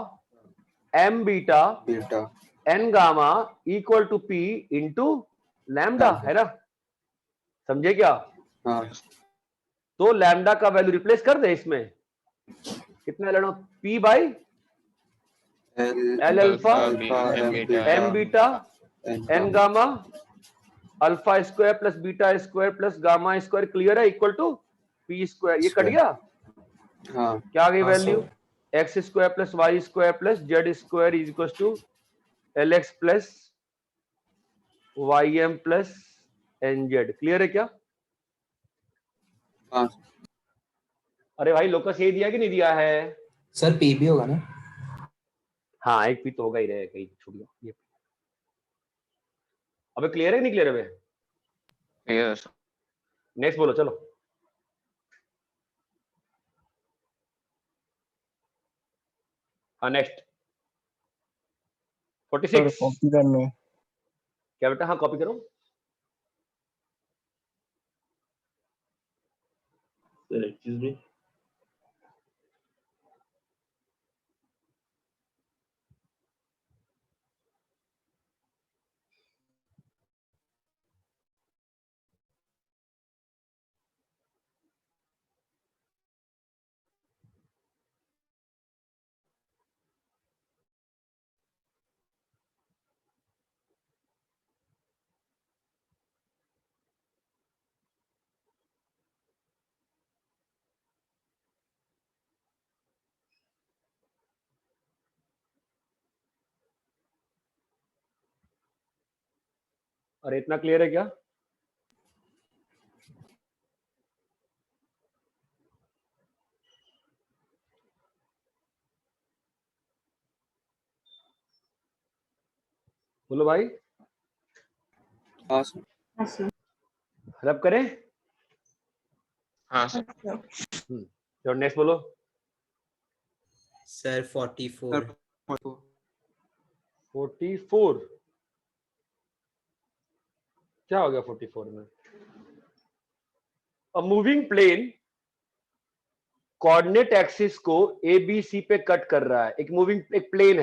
M beta beta N gamma equal to P into lambda, है ना? समझे क्या? हाँ तो लैम्डा का वैल्यू रिप्लेस कर दे इसमें, कितना लेना? P by L alpha M beta N gamma alpha square plus beta square plus gamma square, clear है? Equal to P square. ये कट गया? हाँ क्या आ गई हाँ, value? X square plus Y square plus Z square is equal to LX plus YM plus NZ। Clear है क्या? हाँ अरे भाई लोकस ये दिया कि नहीं दिया है? सर p भी होगा ना? हाँ एक पी तो होगा ही, रहे कहीं छूट गया ये। अबे क्लियर है नहीं क्लियर है? यस नेक्स्ट बोलो चलो। हाँ नेक्स्ट 46। कॉपी करना है। क्या बेटा? हाँ कॉपी करो। Sir excuse me. अरे इतना क्लियर है क्या? बोलो भाई, हाँ सर। हाँ सर। रब करें? हाँ सर। चलो नेक्स्ट बोलो। सर 44 44 क्या हो गया 44 में? A moving plane coordinate axis को ए बी सी पे कट कर रहा है, एक प्लेन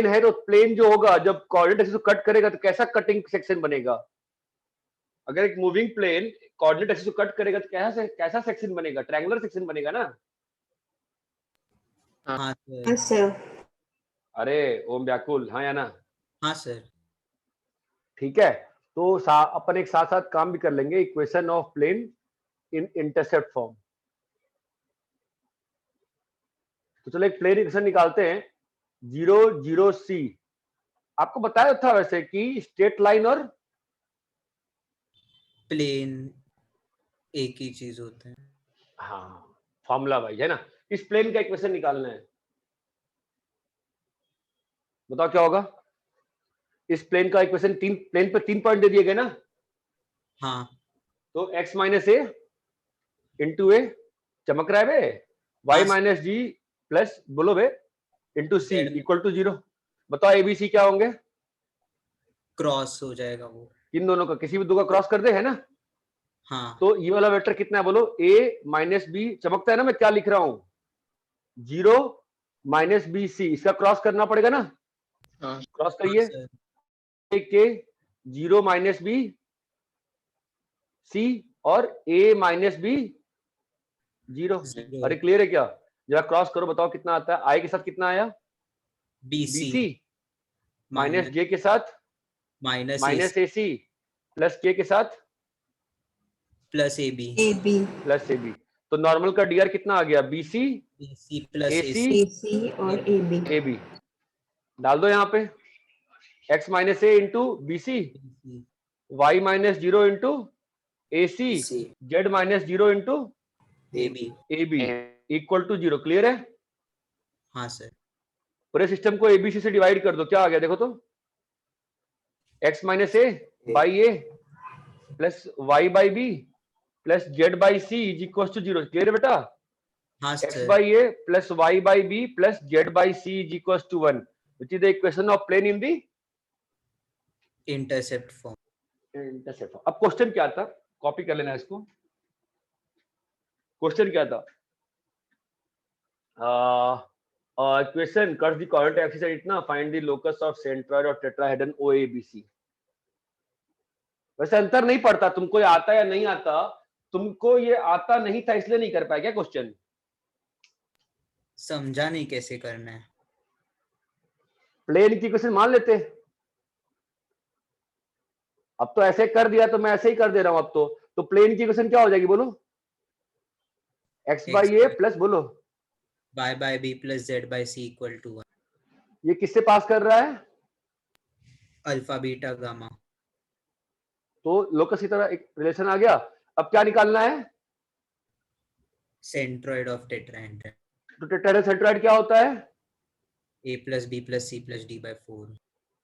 है, तो प्लेन जो होगा जब कोऑर्डिनेट एक्सिस को कट करेगा तो कैसा कटिंग सेक्शन बनेगा? अगर एक मूविंग प्लेन कोऑर्डिनेट एक्सिस को कट करेगा तो कैसा सेक्शन बनेगा? ट्रायंगुलर सेक्शन बनेगा ना। हाँ हाँ सर। सर। अरे ओम व्याकुल, हाँ या ना? हाँ सर। ठीक है, तो अपन एक साथ साथ काम भी कर लेंगे। Equation of plane in intercept form. तो चलो एक प्लेन इक्वेशन निकालते हैं। 0 0 C। आपको बताया था वैसे कि स्ट्रेट लाइन और प्लेन एक ही चीज होते हैं। हाँ, फॉर्मूला वाइज है ना। इस प्लेन का इक्वेशन निकालना है, बताओ क्या होगा? इस प्लेन का इक्वेशन प्लेन पे 3 पॉइंट दे दिए गए ना। हाँ तो x minus A into A, चमक रहा है बे, y हाँ, माइनस जी प्लस बोलो बे into C Z। Equal to 0। बताओ ए बी सी क्या होंगे? क्रॉस हो जाएगा वो। इन दोनों का किसी भी दो का क्रॉस कर दे, है ना। हाँ तो ये वाला वेक्टर कितना है बोलो? a माइनस बी, चमकता है ना मैं क्या लिख रहा हूं? 0 माइनस बी सी, इसका क्रॉस करना पड़ेगा ना। हाँ। क्रॉस हाँ करिए। सर। के 0 माइनस बी सी और a माइनस बी 0। Zero। अरे क्लियर है क्या? जरा क्रॉस करो, बताओ कितना आता है। आई के साथ कितना आया? BC बीसी माइनस जे के साथ minus minus A C plus K के साथ plus AB। AB plus A B. तो नॉर्मल का डीआर कितना आ गया? BC BC plus AC AC और AB ए बी। डाल दो यहाँ पे x minus A into B C, AC। Y minus 0 into A C, C Z minus 0 into AB। A B equal to 0। Clear है? हाँ सर। पूरे system को ABC से डिवाइड कर दो, क्या आ गया देखो तो? x minus A by A plus Y by B plus Z by C is equal to 0। Clear है बेटा? हाँ x sir. by a plus y by b plus z by c is equals to 1, which is the equation of plane in the intercept form. intercept. अब question क्या था? Copy कर लेना इसको। Question क्या था? Equation curve the coordinate axis at इतना, find the locus of centroid और टेट्राहेड्रन OABC। वैसे अंतर नहीं पड़ता, तुमको ये आता या नहीं आता। तुमको ये आता नहीं था इसलिए नहीं कर पाया क्या क्वेश्चन? समझा नहीं कैसे करना है। प्लेन की इक्वेशन मान लेते। अब तो ऐसे कर दिया तो मैं ऐसे ही कर दे रहा हूं अब तो प्लेन की इक्वेशन क्या हो जाएगी बोलो? x बाई ए प्लस बोलो y by b plus z by c equal to 1। ये किससे पास कर रहा है? Alpha beta gamma. तो लोकस की तरह एक रिलेशन आ गया। अब क्या निकालना है? Centroid of tetrahedron. तो टेट्राहेड्रन सेंट्रोइड क्या होता है? a plus b plus c plus d by 4।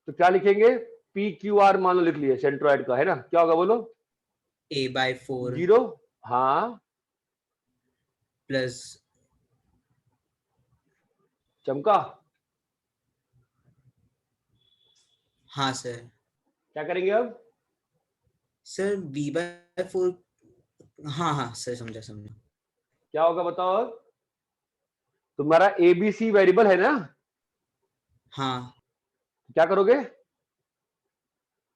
तो क्या लिखेंगे? पी क्यू आर मान लो लिख लिए सेंट्रोइड का, है ना। क्या होगा बोलो? a बाय 4 0 हाँ प्लस चमका। हाँ सर। क्या करेंगे अब? Sir b by 4। हाँ हाँ सर, समझा। क्या होगा बताओ? अब तुम्हारा एबीसी वेरिएबल है ना। हाँ क्या करोगे?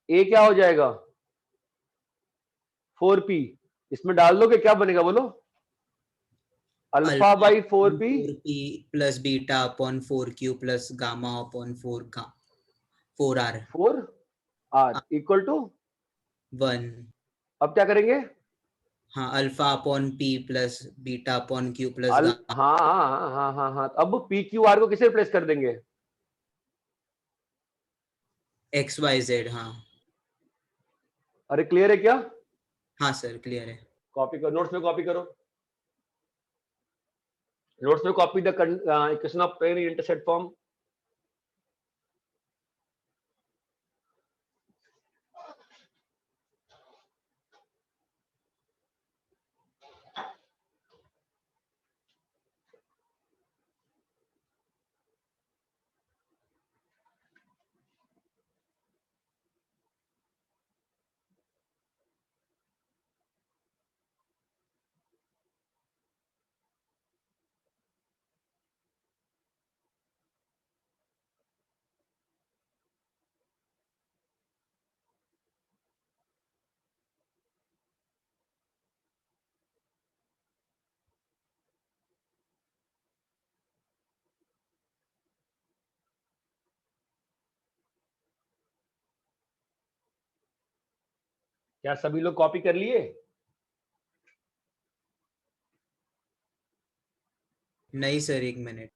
ए क्या हो जाएगा? 4p, इसमें डाल दोगे क्या बनेगा बोलो? Alpha by 4p plus beta upon 4q plus gamma upon 4r 4r equal to 1। अब क्या करेंगे? हाँ, alpha upon p plus beta upon q plus हाँ हाँ हाँ हाँ हाँ हाँ। अब पी क्यू आर को किसे रिप्लेस कर देंगे? X Y Z. हाँ अरे क्लियर है क्या? हाँ सर, क्लियर है। कॉपी करो, नोट्स में कॉपी करो। नोट्स में copy the equation of plane in intercept form. क्या सभी लोग कॉपी कर लिए? नहीं सर, 1 मिनट।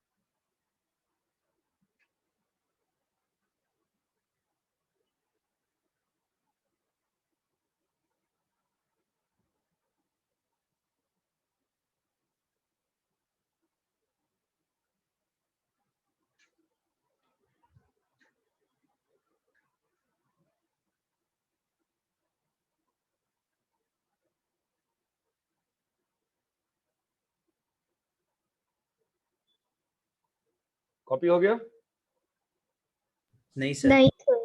कॉपी हो गया? नहीं सर। नहीं sir.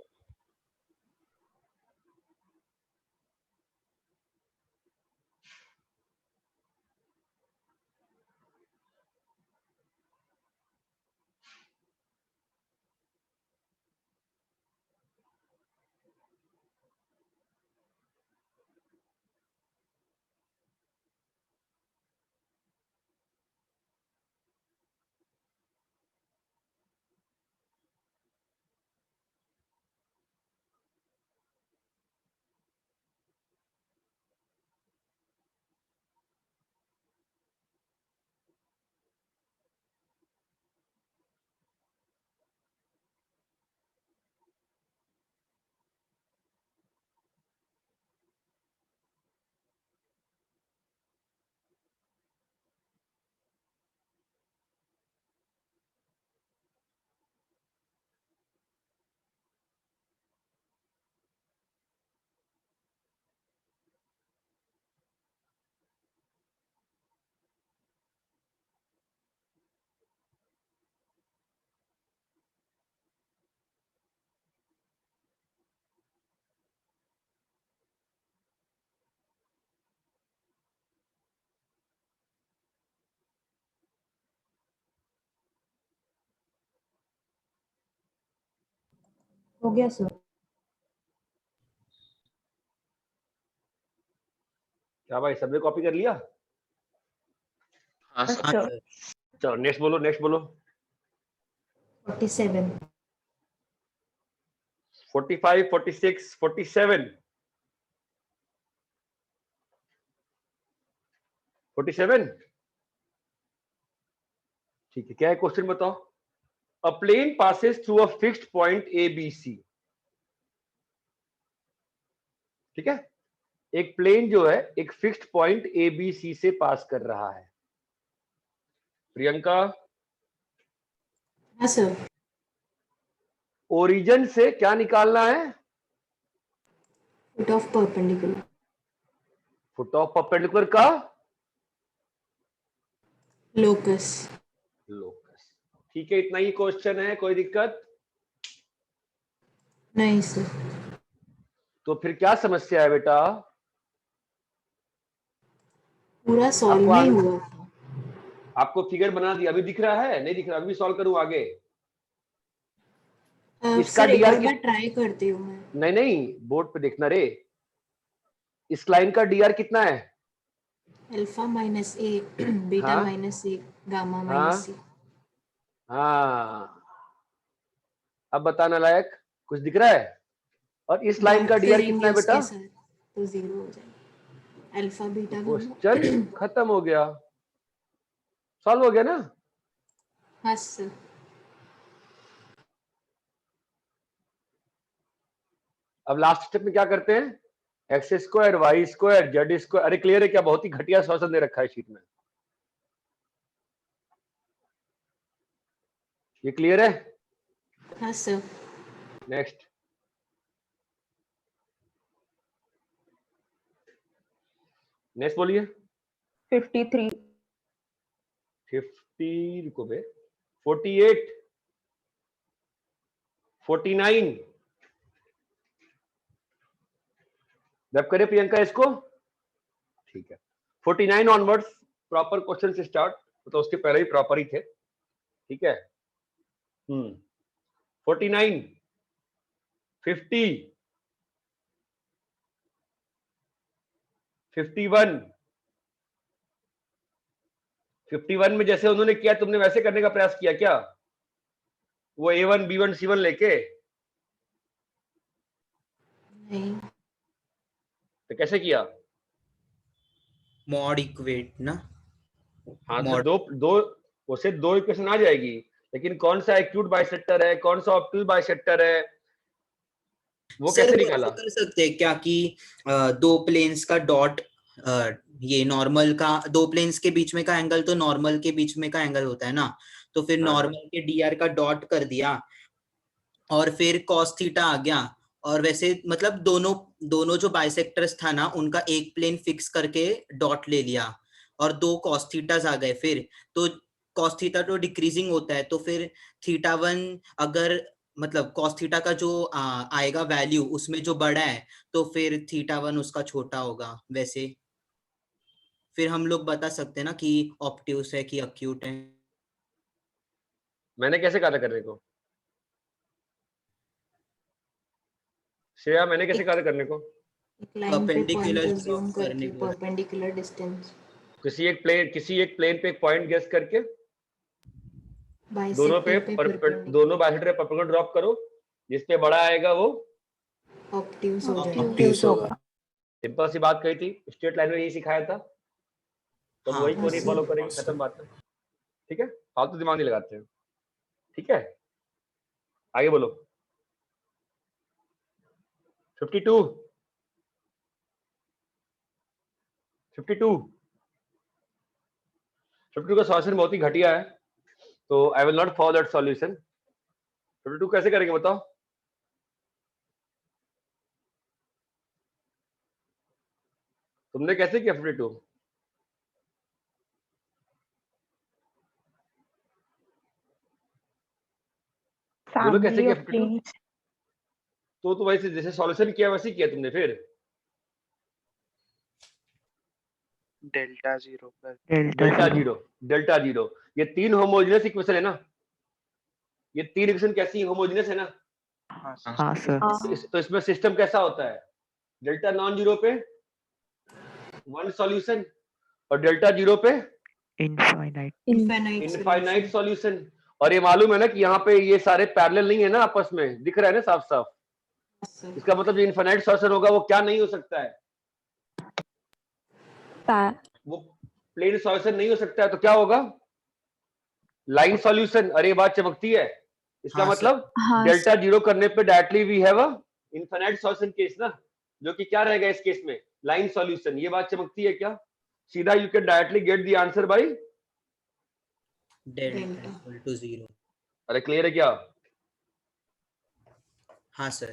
हो गया सर। क्या भाई सबने कॉपी कर लिया? हाँ हाँ सर। हाँ sir. सर। चलो नेक्स्ट बोलो, नेक्स्ट बोलो। 47 45, 46, 47, 47। ठीक है, क्या है क्वेश्चन बताओ। A plane passes through a fixed point A B C. ठीक है, एक प्लेन जो है एक fixed point A B C से पास कर रहा है। प्रियंका, हाँ सर। ओरिजिन से क्या निकालना है? Foot of perpendicular. Foot of perpendicular का लोकस। लोकस। ठीक है, इतना ही क्वेश्चन है, कोई दिक्कत? नहीं सर। तो फिर क्या समस्या है बेटा? पूरा सॉल्व आपको नहीं आगे हुआ था। आपको फिगर बना दिया, अभी दिख रहा है? नहीं दिख रहा, अभी सॉल्व करूं आगे। इसका सर एक डीआर और बार ट्राई करती हूँ मैं। नहीं नहीं, बोर्ड पे देखना रे। इस लाइन का डीआर कितना है? अल्फा माइनस ए बीटा हाँ माइनस ए गामा माइनस हाँ सी। हाँ, अब बताना लायक कुछ दिख रहा है? और इस लाइन का डॉट डीआर कितना करेंगे है बेटा? उसके साथ तो 0 हो जाएगा। Alpha beta gamma. क्वेश्चन खत्म हो गया, सॉल्व हो गया ना? हाँ सर। अब लास्ट स्टेप में क्या करते हैं? X square, Y square, Z square. अरे क्लियर है क्या? बहुत ही घटिया सॉल्यूशन दे रखा है शीट में। ये क्लियर है? हाँ सर। नेक्स्ट, नेक्स्ट बोलिए। 53. 50, रुको बे, 48, 49। जब करे प्रियंका इसको। ठीक है, 49 ऑनवर्ड्स प्रॉपर क्वेश्चन से स्टार्ट, तो उसके पहले ही प्रॉपर ही थे। ठीक है, 49, 50, 51। 51 में जैसे उन्होंने किया तुमने वैसे करने का प्रयास किया क्या? वो A1 B1 C1 लेके? नहीं। तो कैसे किया? मॉड इक्वेट ना, हाँ तो मॉड दो उससे दो इक्वेशन आ जाएगी, लेकिन कौन सा एक्यूट बाइसेक्टर है, कौन सा ऑब्टूज बाइसेक्टर है, वो सर कैसे वो निकाला? ऐसे कर सकते हैं क्या कि दो प्लेन्स का डॉट, ये नॉर्मल का, दो प्लेन्स के बीच में का एंगल तो नॉर्मल के बीच में का एंगल होता है ना, तो फिर हाँ। नॉर्मल के dr का डॉट कर दिया और फिर cos थीटा आ गया, और वैसे मतलब दोनों जो बाइसेक्टर्स था ना उनका एक प्लेन फिक्स करके डॉट ले लिया और दो cos थीटास आ गए, फिर तो cos थीटा तो डिक्रीजिंग होता है, तो फिर थीटा वन अगर मतलब cos थीटा का जो आएगा वैल्यू उसमें जो बड़ा है तो फिर थीटा वन उसका छोटा होगा, वैसे फिर हम लोग बता सकते हैं ना कि ऑब्ट्यूस है कि अक्यूट है। मैंने कैसे कहा था करने को? श्रेया मैंने कैसे कहा था करने को? एक लाइन पे पॉइंट Perpendicular अज्यूम करने करके को बोला। परपेंडिकुलर डिस्टेंस किसी एक प्लेन पे एक पॉइंट गेस करके दोनों बाइसेक्टर पे परपेंडिकुलर ड्रॉप करो, जिस पे बड़ा आएगा वो ऑब्ट्यूस हो जाएगा। ऑब्ट्यूस होगा। सिंपल सी बात कही थी, स्ट्रेट लाइन में यही सिखाया था, तो हाँ, वही क्यों नहीं हाँ, फॉलो सर। करेंगे, खत्म बात है। ठीक है, फालतू दिमाग नहीं लगाते हैं। ठीक है, आगे बोलो। 52 का सॉल्यूशन बहुत ही घटिया है, तो I will not follow that solution. 52 कैसे करेंगे बताओ? तुमने कैसे किया 52? बोलो कैसे family किया of 52? planes, तो वैसे जैसे सॉल्यूशन किया वैसे ही किया तुमने फिर? डेल्टा जीरो पर डेल्टा जीरो, ये तीन होमोजेनस इक्वेशन है ना, ये तीन इक्वेशन कैसी होमोजेनस है ना, हाँ सर। तो इसमें सिस्टम कैसा होता है? डेल्टा नॉन जीरो पे वन सॉल्यूशन और डेल्टा जीरो पे इनफाइनाइट इनफाइनाइट सॉल्यूशन। और ये मालूम है ना कि यहाँ पे ये सारे पैरेलल नहीं है ना, आपस में दिख रहा है ना साफ साफ, इसका मतलब जो इनफाइनाइट सॉल्यूशन होगा वो क्या नहीं हो सकता है, वो प्लेन सॉल्यूशन नहीं हो सकता है, तो क्या होगा? Line solution. अरे बात चमकती है, इसका हाँ, मतलब हाँ डेल्टा जीरो करने पे directly we have a infinite solution case ना, जो कि क्या रहेगा इस केस में? Line solution. ये बात चमकती है क्या? सीधा you can directly get the answer by delta equal to 0। अरे क्लियर है क्या? हाँ सर।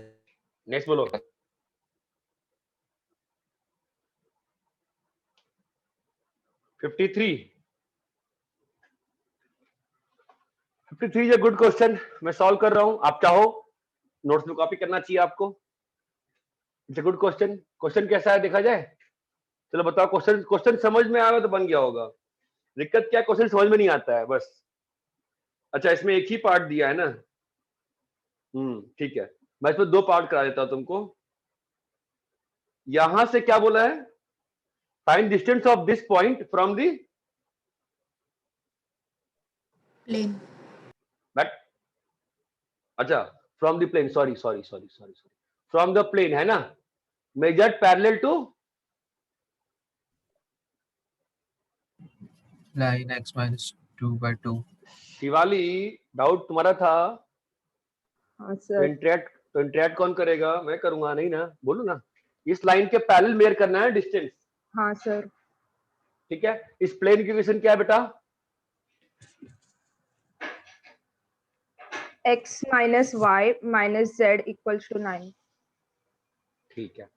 नेक्स्ट बोलो। Fifty three is a good question, मैं सॉल्व कर रहा हूं, आप चाहो नोट्स में कॉपी करना चाहिए आपको। It's a good question. Question कैसा है देखा जाए? चलो बताओ, क्वेश्चन समझ में आया तो बन गया होगा, दिक्कत क्या, क्वेश्चन समझ में नहीं आता है बस। अच्छा, इसमें एक ही पार्ट दिया है ना? ठीक है, मैं इसमें दो पार्ट करा देता हूं तुमको। यहां से क्या बोला है? Find distance of this point from the plane. But अच्छा, from the plane, sorry from the plane है ना, measured parallel to line x minus 2/2. Shivali, doubt तुम्हारा था हाँ तो सर। इंटरेक्ट कौन करेगा? मैं करूंगा नहीं ना, बोलो ना। इस लाइन के पैरेलल मेजर करना है डिस्टेंस, हाँ सर। ठीक है। इस प्लेन की इक्वेशन क्या है बेटा? x minus y minus z equals to 9. ठीक है,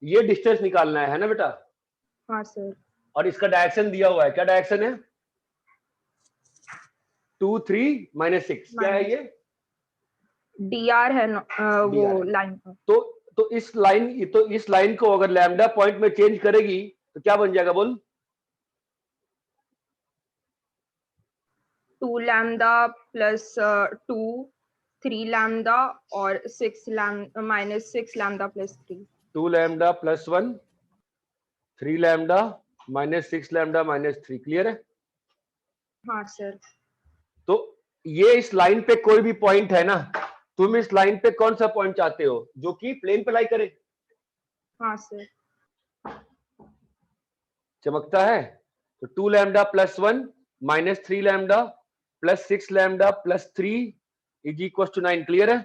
ये डिस्टेंस निकालना है ना बेटा? हाँ सर। और इसका डायरेक्शन दिया हुआ है, क्या डायरेक्शन है? 2 3 -6, क्या है ये? dr है वो dr है। लाइन का। तो इस लाइन को अगर लैम्डा पॉइंट में चेंज करेगी तो क्या बन जाएगा बोल? 2 लैम्डा प्लस 2 3 लैम्डा और 6 lambda minus 6 lambda plus 3। 2 lambda plus 1 3 lambda minus 6 lambda minus 3, clear है? हाँ सर। तो ये इस लाइन पे कोई भी पॉइंट है ना, तुम इस लाइन पे कौन सा पॉइंट चाहते हो जो कि प्लेन पे लाई करे? हाँ सर। चमकता है? तो 2 lambda plus 1 minus 3 lambda plus 6 lambda plus 3 is equal to 9। Clear है?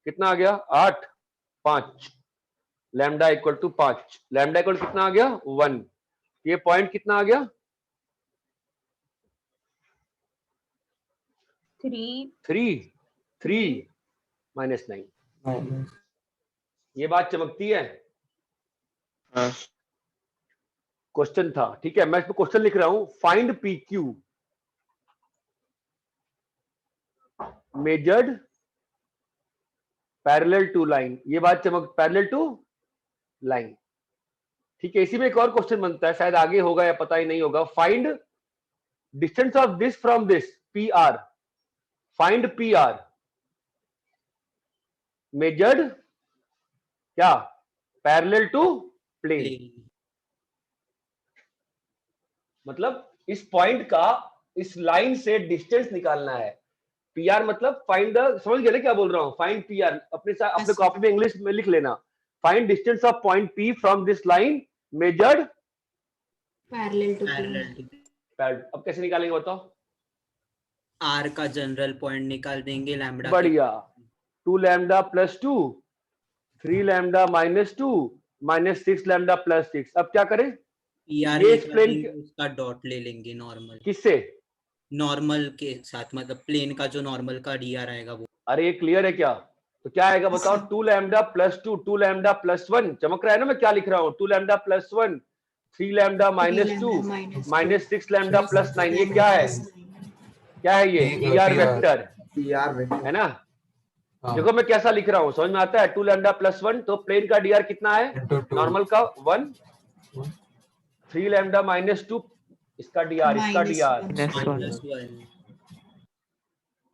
कितना आ गया? 8 5 lambda equal to 5। Lambda equal कितना आ गया? 1। ये पॉइंट कितना आ गया? 3 माइनस 9। ये बात चमकती है? हाँ क्वेश्चन था, ठीक है, मैं इसमें क्वेश्चन लिख रहा हूं। Find P Q measured parallel to line. ये बात चमक, पैरेलल टू लाइन, ठीक है। इसी में एक और क्वेश्चन बनता है, शायद आगे होगा या पता ही नहीं होगा। Find distance of this from this, P R. Find P R measured क्या? Parallel to plane. मतलब इस पॉइंट का इस लाइन से डिस्टेंस निकालना है। पी आर मतलब फाइंड द, समझ गए ना क्या बोल रहा हूं? फाइंड पी आर अपने साथ अपने कॉपी में इंग्लिश में लिख लेना। Find distance of point P from this line measured parallel to अब कैसे निकालेंगे बताओ? आर का जनरल पॉइंट निकाल देंगे लैम्डा। बढ़िया। 2 lambda plus 2 3 lambda minus 2 minus 6 lambda plus 6। अब क्या करें? पीआर ये निकाल explain देंगे, उसका डॉट ले लेंगे नॉर्मल। किससे? नॉर्मल के साथ, मतलब प्लेन का जो नॉर्मल का डीआर आएगा वो। अरे ये क्लियर है क्या? तो क्या आएगा बताओ? 2 लैम्डा प्लस 2 2 लैम्डा प्लस 1। चमक रहा है ना मैं क्या लिख रहा हूँ? 2 lambda plus 1 3 lambda minus 2 minus 6 lambda plus 9। ये क्या है? क्या है ये? पी आर वेक्टर है ना? देखो मैं कैसा लिख रहा हूँ, समझ में आता है? 2 लैम्डा प्लस 1, तो प्लेन का डीआर कितना है? नॉर्मल का 1। 3 लैम्डा माइनस 2 इसका डीआर, इसका डीआर।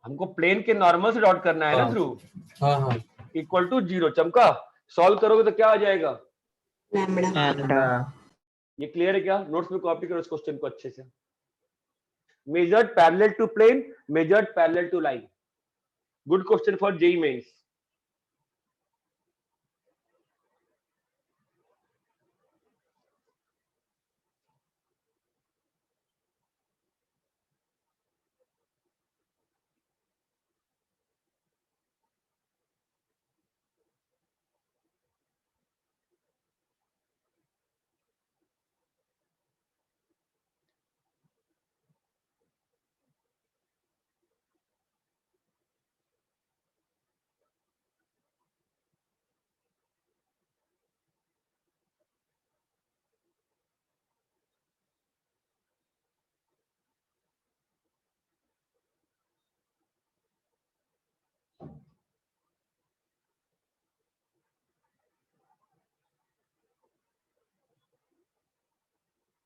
हमको प्लेन के नॉर्मल से डॉट करना है ना थ्रू। हाँ इक्वल टू 0। चमका, सॉल्व करोगे तो क्या आ जाएगा? लैम्डा। ये क्लियर है क्या? नोट्स में कॉपी करो इस क्वेश्चन को अच्छे से। Measured parallel to plane, measured parallel to line. Good question for JEE Mains.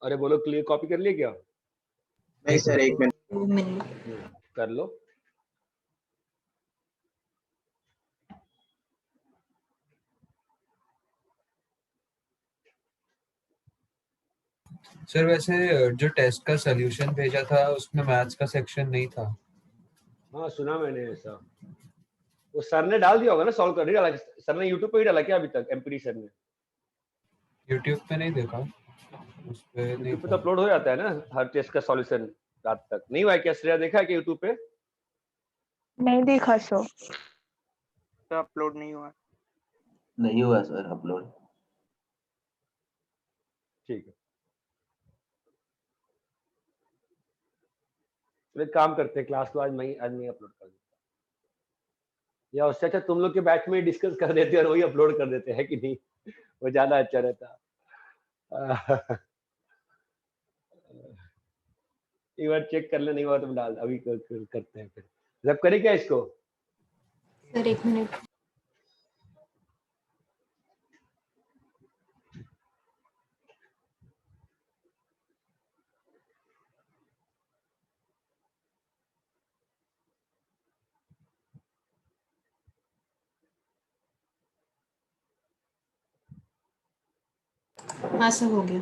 अरे बोलो, क्लियर कॉपी कर लिए क्या? नहीं सर, 1 मिनट। 2 मिनट। कर लो। सर वैसे जो टेस्ट का सॉल्यूशन भेजा था उसमें मैथ्स का सेक्शन नहीं था। हाँ सुना मैंने ऐसा। वो सर ने डाल दिया होगा ना, सॉल्व कर नहीं डाला सर ने? यूट्यूब पे ही डाला क्या अभी तक एमपीडी सर ने? यूट्यूब पे नहीं देखा, उस पे नहीं यूट्यूब पे था। तो अपलोड हो जाता है ना हर टेस्ट का सॉल्यूशन। रात तक नहीं हुआ है क्या? श्रेया देखा है क्या यूट्यूब पे? नहीं देखा सो। अपलोड नहीं हुआ। नहीं हुआ सर अपलोड। ठीक है, तो एक काम करते हैं, क्लास को आज मैं अपलोड कर देता हूँ, या उससे अच्छा तुम लोग के बैच में डिस्कस कर देते और वही अपलोड कर देते हैं कि नहीं? वो ज्यादा अच्छा रहता। एक बार चेक कर ले, नहीं हुआ तो डाल, अभी करते हैं फिर। जब करें क्या इसको? Sir 1 minute. हाँ सर हो गया।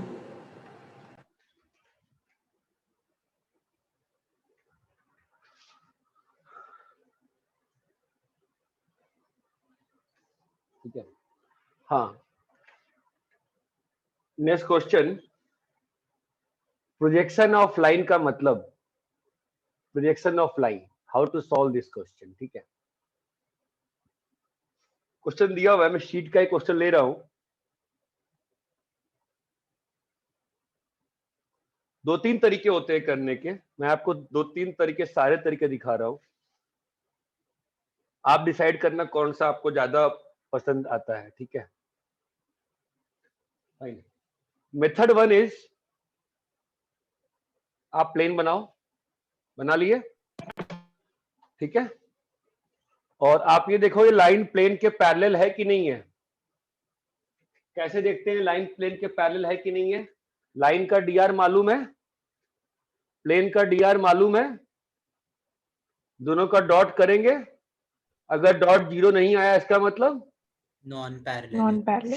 ठीक है, हाँ next question, projection of line का मतलब, projection of line, how to solve this question. ठीक है, क्वेश्चन दिया हुआ है, मैं शीट का एक क्वेश्चन ले रहा हूं। दो तीन तरीके होते हैं करने के, मैं आपको दो तीन तरीके, सारे तरीके दिखा रहा हूं, आप डिसाइड करना कौन सा आपको ज्यादा पसंद आता है। ठीक है, मेथड 1 इज, आप प्लेन बनाओ, बना लिए, ठीक है, और आप ये देखो ये लाइन प्लेन के पैरेलल है कि नहीं है। कैसे देखते हैं लाइन प्लेन के पैरेलल है कि नहीं है? लाइन का dr मालूम है, प्लेन का dr मालूम है, दोनों का डॉट करेंगे, अगर डॉट 0 नहीं आया इसका मतलब नॉन पैरेलल,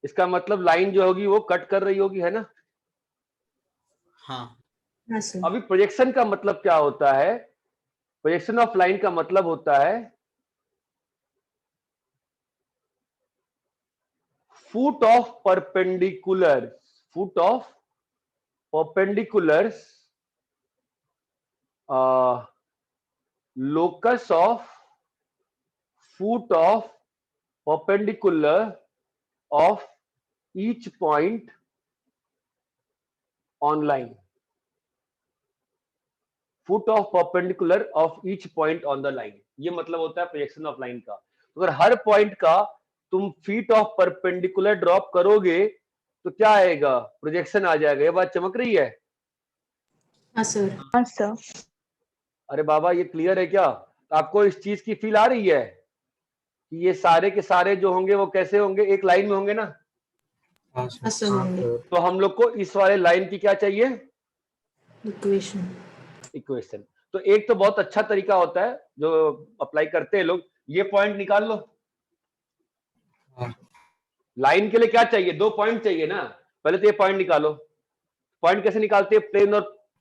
इसका मतलब लाइन जो होगी वो कट कर रही होगी, है ना। हाँ हाँ सर। अभी प्रोजेक्शन का मतलब क्या होता है? प्रोजेक्शन ऑफ लाइन का मतलब होता है foot of perpendicular, foot of perpendiculars, locus of foot of perpendicular of each point on line, foot of perpendicular of each point on the line, ये मतलब होता है प्रोजेक्शन ऑफ लाइन का। अगर हर पॉइंट का तुम फीट ऑफ परपेंडिकुलर ड्रॉप करोगे तो क्या आएगा? प्रोजेक्शन आ जाएगा। ये बात चमक रही है? हाँ सर। अरे बाबा ये क्लियर है क्या? आपको इस चीज की फील आ रही है कि ये सारे के सारे जो होंगे वो कैसे होंगे? एक लाइन में होंगे ना। हाँ हाँ सर होंगे। तो हम लोग को इस वाले लाइन की क्या चाहिए? इक्वेशन। इक्वेशन। तो एक तो बहुत अच्छा तरीका होता है जो अप्लाई करते हैं लोग, ये पॉइंट निकाल लो। लाइन के लिए क्या चाहिए? दो पॉइंट चाहिए ना। पहले तो ये पॉइंट निकालो। पॉइंट कैसे निकालते हैं?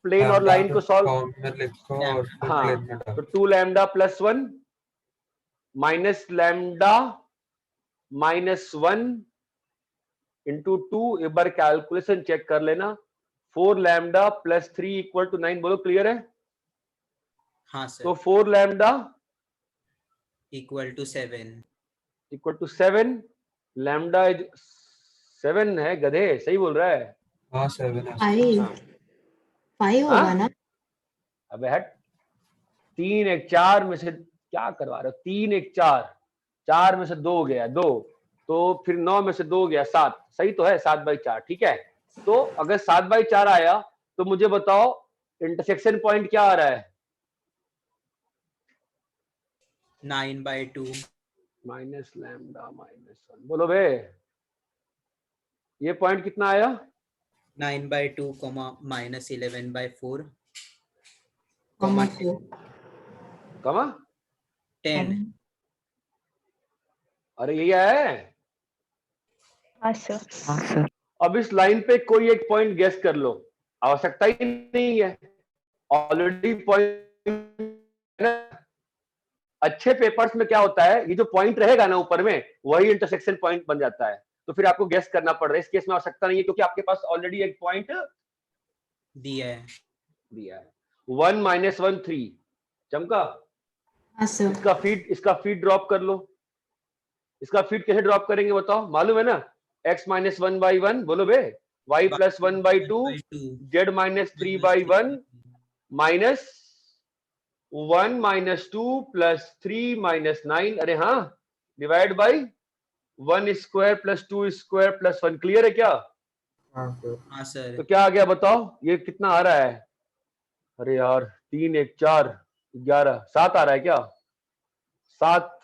प्लेन और लाइन को सॉल्व में लिखो और फिर हाँ, प्लेन में डालो। तो 2 lambda plus 1 minus lambda minus 1 into 2, एक बार कैलकुलेशन चेक कर लेना। 4 लैम्डा प्लस 3 इक्वल टू 9। बोलो क्लियर है? हाँ सर। तो 4 लैम्डा इक्वल टू 7 लैम्डा 7 है, गधे सही बोल रहा है। हाँ 7 है। 5 होगा ना? अबे हट, 3 1 4 में से क्या करवा रहे हो? 3 1 4, 4 में से 2 गया 2, तो फिर 9 में से 2 गया 7, सही तो है 7/4। ठीक है, तो अगर 7/4 आया तो मुझे बताओ इंटरसेक्शन पॉइंट क्या आ रहा है? 9/2 माइनस लैम्डा माइनस 1। बोलो बे, ये पॉइंट कितना आया? 9/2 माइनस 11/4 कॉमा 10। अरे यही आया है। हाँ सर। अब इस लाइन पे कोई एक पॉइंट गेस कर लो, आवश्यकता ही नहीं है, ऑलरेडी पॉइंट। अच्छे पेपर्स में क्या होता है, ये जो पॉइंट रहेगा ना ऊपर में वही इंटरसेक्शन पॉइंट बन जाता है, तो फिर आपको गेस करना पड़ रहा है। इस केस में आवश्यकता नहीं है क्योंकि आपके पास ऑलरेडी एक पॉइंट दिया है। 1 - 1 3। चमका? हाँ सर। इसका फीड ड्रॉप कर लो। इसका फीड कैसे ड्रॉप करेंगे बताओ? मालूम है ना, x - 1/1। बोलो बे, y + 1/2, z - 3/1 माइनस 1 - 2 + 3 - 9। अरे हाँ, डिवाइड बाई 1² + 2² + 1। क्लियर है क्या? हाँ सर। तो क्या आ गया बताओ? ये कितना आ रहा है? अरे यार 3 1 4 11 7 आ रहा है क्या? 7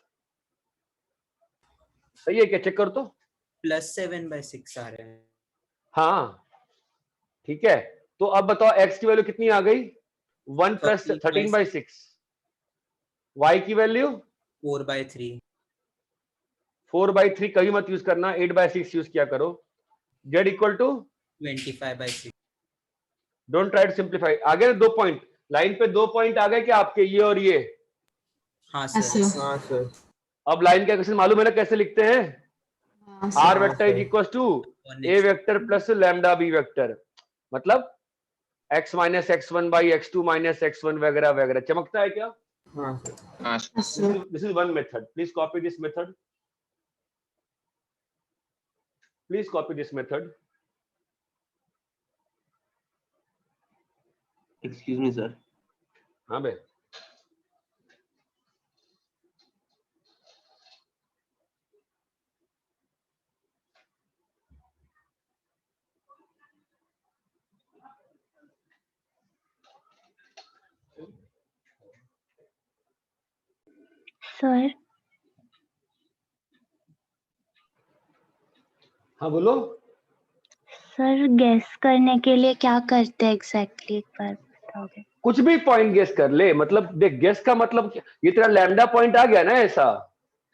सही है क्या? चेक कर तो। +7/6 आ रहा है। हाँ ठीक है, तो अब बताओ x की वैल्यू कितनी आ गई? 1 + 13/6। y की वैल्यू 4/3। 4/3 कभी मत यूज करना, 8/6 यूज किया करो। z = 25/6। Don't try to simplify. आ गए 2 पॉइंट, लाइन पे 2 पॉइंट आ गए क्या आपके? ये और ये। हाँ हाँ सर। सर। अब लाइन का क्वेश्चन मालूम है ना कैसे लिखते हैं? हाँ R sir. Vector is equal to A vector plus lambda B vector, मतलब x minus x1 by x2 minus x1 वगैरह वगैरह। चमकता है क्या? हाँ सर। हाँ sir. This is one method. Please copy this method. Please copy this method. Excuse me sir. हाँ भाई, सर हाँ बोलो। सर गेस करने के लिए क्या करते हैं एग्जैक्टली, एक बार बताओगे? कुछ भी पॉइंट गेस कर ले, मतलब देख गेस का मतलब ये तेरा लैम्डा पॉइंट आ गया ना ऐसा।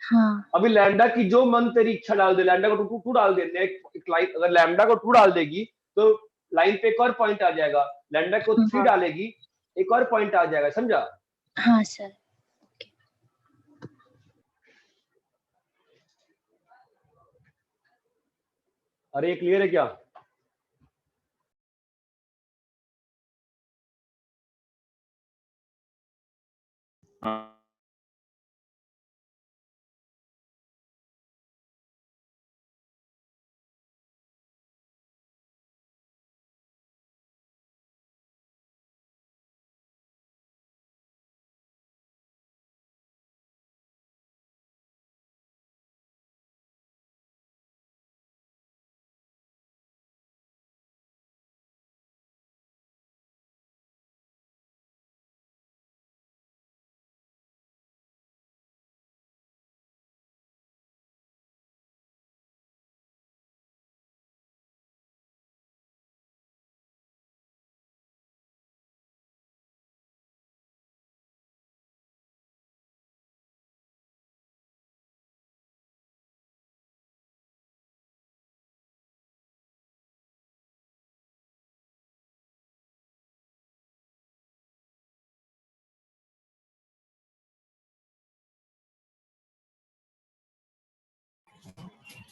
हाँ अभी लैम्डा की जो मन तेरी इच्छा डाल दे, लैम्डा को टू डाल दे, एक लाइन अगर लैम्डा को 2 डाल देगी तो लाइन पे एक और पॉइंट आ जाएगा, लैम्डा को 3 डालेगी एक और पॉइंट आ जाएगा, समझा? हाँ सर। अरे ये क्लियर है क्या? हाँ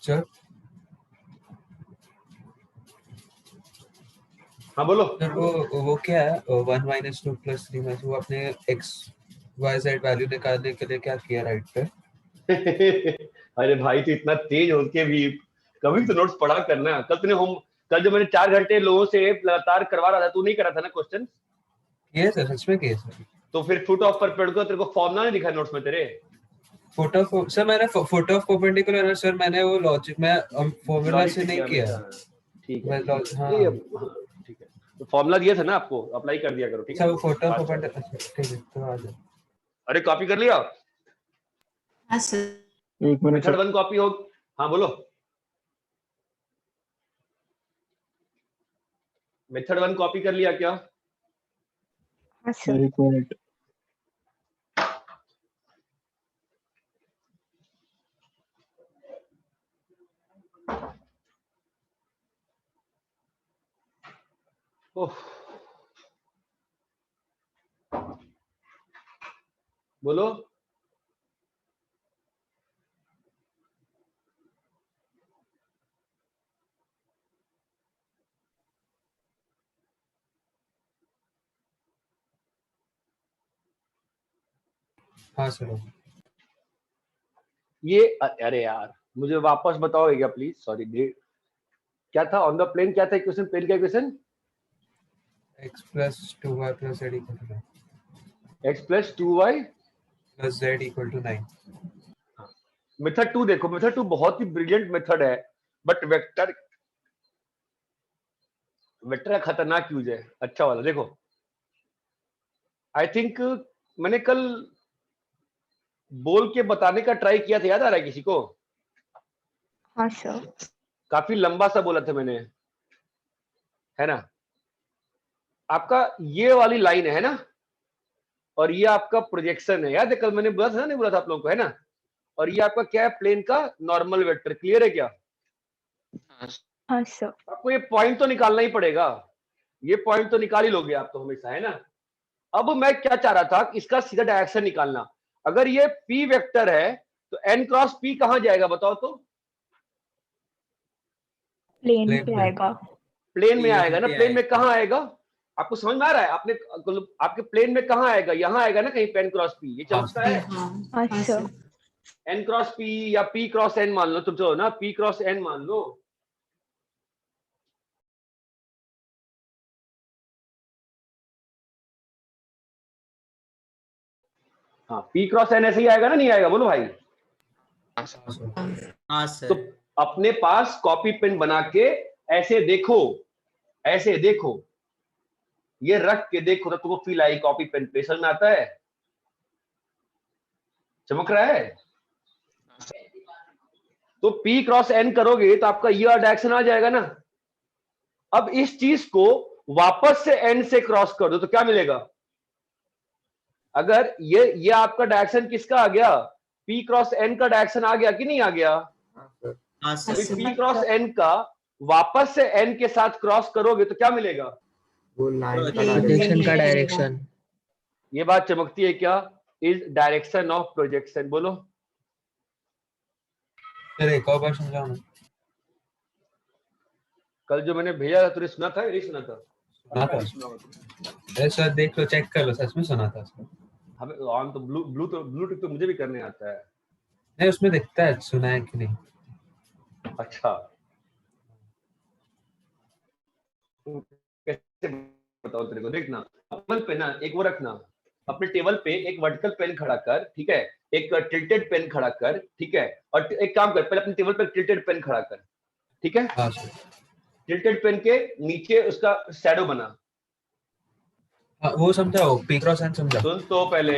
सर हाँ बोलो। सर वो क्या है 1 माइनस 2 प्लस 3 में वो अपने x y z वैल्यू निकालने के लिए क्या किया राइट पे? अरे भाई तो इतना तेज होके भी कभी तो नोट्स पढ़ा करना। कल जो मैंने 4 घंटे लोगों से लगातार करवा रहा था, तू नहीं करा था ना क्वेश्चन? ये सर सच में किए सर। तो फिर फुट ऑफ परपेंडिकुलर तेरे को फॉर्मूला नहीं दिखा नोट्स में तेरे? फुट ऑफ सर मैंने फुट ऑफ परपेंडिकुलर सर मैंने वो लॉजिक में फॉर्मूला से नहीं किया। ठीक है मैं हाँ नहीं, ठीक है तो फॉर्मूला दिया था ना आपको, अप्लाई कर दिया करो, ठीक सर है? वो फुट ऑफ परपेंडिकुलर ठीक है तो आ जाओ। अरे कॉपी कर लिया? हाँ सर। एक मिनट मेथड 1 कॉपी हो। हाँ बोलो। मेथड 1 कॉपी कर लिया क्या? हाँ सर। एक मिनट। ओह बोलो। हाँ सर। ये अरे यार मुझे वापस बताओगे क्या प्लीज? सॉरी क्या था ऑन द प्लेन, क्या था इक्वेशन? प्लेन का equation x plus 2y plus z equal to 9 x plus 2y plus z equal to 9। Method 2 देखो, मेथड 2 बहुत ही ब्रिलियंट मेथड है, बट वेक्टर का खतरनाक यूज है। अच्छा वाला देखो, आई थिंक मैंने कल बोल के बताने का ट्राई किया था, याद आ रहा है किसी को? हाँ सर। काफी लंबा सा बोला था मैंने, है ना? आपका ये वाली लाइन है ना, और ये आपका प्रोजेक्शन है, याद है कल मैंने बोला था, नहीं बोला था आप लोगों को, है ना? और ये आपका क्या है? प्लेन का नॉर्मल वेक्टर। क्लियर है क्या? हाँ सर। आपको ये पॉइंट तो निकालना ही पड़ेगा, ये पॉइंट तो निकाल ही लोगे आप तो हमेशा, है ना? अब मैं क्या चाह रहा था, इसका सीधा डायरेक्शन निकालना। अगर ये p वेक्टर है तो n क्रॉस p कहां जाएगा बताओ तो? प्लेन Plane पे में। आएगा। प्लेन में Plane आएगा ना, पे प्लेन में आएगा। कहाँ आएगा? आपको समझ में आ रहा है? आपके प्लेन में कहाँ आएगा? यहाँ आएगा ना कहीं, पेन क्रॉस पी, ये हाँ, चमकता है। हाँ अच्छा सर। एन क्रॉस पी या पी क्रॉस एन मान लो, तुम चलो ना, पी क्रॉस एन मान लो। हाँ, पी क्रॉस एन ऐसे ही आएगा ना, नहीं आएगा? बोलो भाई। हाँ तो सर। अपने पास कॉपी पेन बना के ऐसे देखो, ऐसे देखो, ये रख के देखो तो तुमको फील आई कॉपी पेन पे, समझ में आता है? चमक रहा है? तो पी क्रॉस एन करोगे तो आपका ये डायरेक्शन आ जाएगा ना। अब इस चीज को वापस से एन से क्रॉस कर दो तो क्या मिलेगा? अगर ये आपका डायरेक्शन किसका आ गया? पी क्रॉस एन का डायरेक्शन आ गया कि नहीं आ गया? हाँ सर। पी क्रॉस एन का वापस से एन के साथ क्रॉस करोगे तो क्या मिलेगा? वो लाइन का प्रोजेक्शन का डायरेक्शन। ये बात चमकती है क्या? Is direction of projection. बोलो सर एक और बार समझाओ ना। कल जो मैंने भेजा था तूने सुना था या नहीं सुना था? सुना था। अरे सर देख लो, चेक कर लो, सच में सुना था सर। हमें ऑन तो ब्लूटूथ तो मुझे भी करने आता है। नहीं, उसमें दिखता है सुना है कि नहीं। अच्छा, कैसे बताओ तेरे को? देखना, टेबल पे ना एक वो रखना, अपने टेबल पे एक वर्टिकल पेन खड़ा कर, ठीक है, एक टिल्टेड पेन खड़ा कर, ठीक है, और एक काम कर, पहले अपने टेबल पे टिल्टेड पेन खड़ा कर, ठीक है। हाँ सर। टिल्टेड पेन के नीचे उसका शैडो बना। हाँ, वो समझाओ, पी क्रॉस एन समझाओ। सुन तो पहले,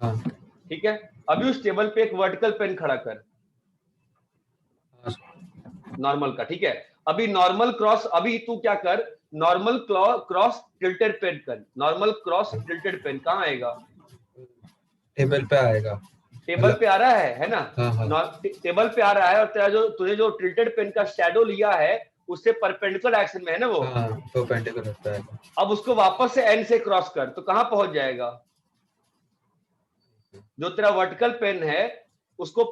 हाँ ठीक है। अभी उस टेबल पे एक वर्टिकल पेन खड़ा कर, हाँ सर। नॉर्मल का, ठीक है। अभी नॉर्मल क्रॉस, अभी तू क्या कर, नॉर्मल क्रॉस टिल्टेड पेन कर, नॉर्मल क्रॉस टिल्टेड पेन कहाँ आएगा? टेबल पे आएगा। टेबल पे आ रहा है ना? हाँ हाँ। टेबल पे आ रहा है, और तेरा तुझे जो टिल्टेड पेन का शैडो लिया है उससे परपेंडिकुलर डायरेक्शन में है ना वो। हाँ, परपेंडिकुलर पे आएगा। अब उसको वापस से एन से क्रॉस कर तो कहाँ पहुंच जाएगा? जो तेरा वर्टिकल पेन है उसको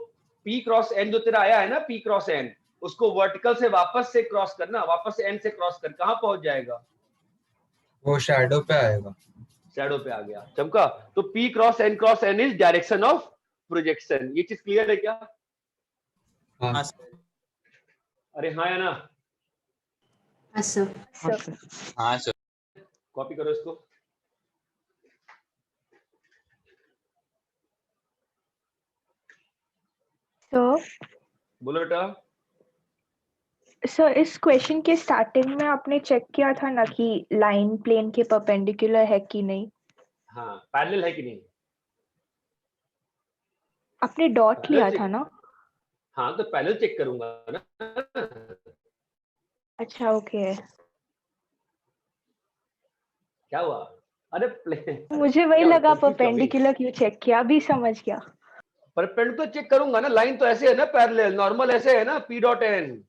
पी क्रॉस एन जो तेरा आया है ना, पी क्रॉस एन, उसको वर्टिकल से वापस से क्रॉस करना, वापस से एन से क्रॉस कर, कहाँ पहुंच जाएगा? वो शैडो पे आएगा। शैडो पे आ गया, चमका। तो P cross N is direction of projection. ये चीज क्लियर है क्या? हाँ सर। अरे हाँ या ना? हाँ सर। हाँ सर। कॉपी करो इसको। सर। बोलो बेटा। सर इस क्वेश्चन के स्टार्टिंग में आपने चेक किया था ना कि लाइन प्लेन के परपेंडिकुलर है कि नहीं? हाँ, पैरेलल है कि नहीं? आपने डॉट लिया था ना? हाँ, तो पैरेलल चेक करूंगा ना। अच्छा ओके। क्या हुआ? अरे प्लेन, मुझे वही क्या हुआ, लगा confused क्यों हो गई? परपेंडिकुलर क्यों चेक किया, अभी समझ गया। परपेंडिकुलर चेक करूंगा ना, लाइन तो ऐसे है ना, पैरेलल, नॉर्मल ऐसे है ना, पी डॉट एन।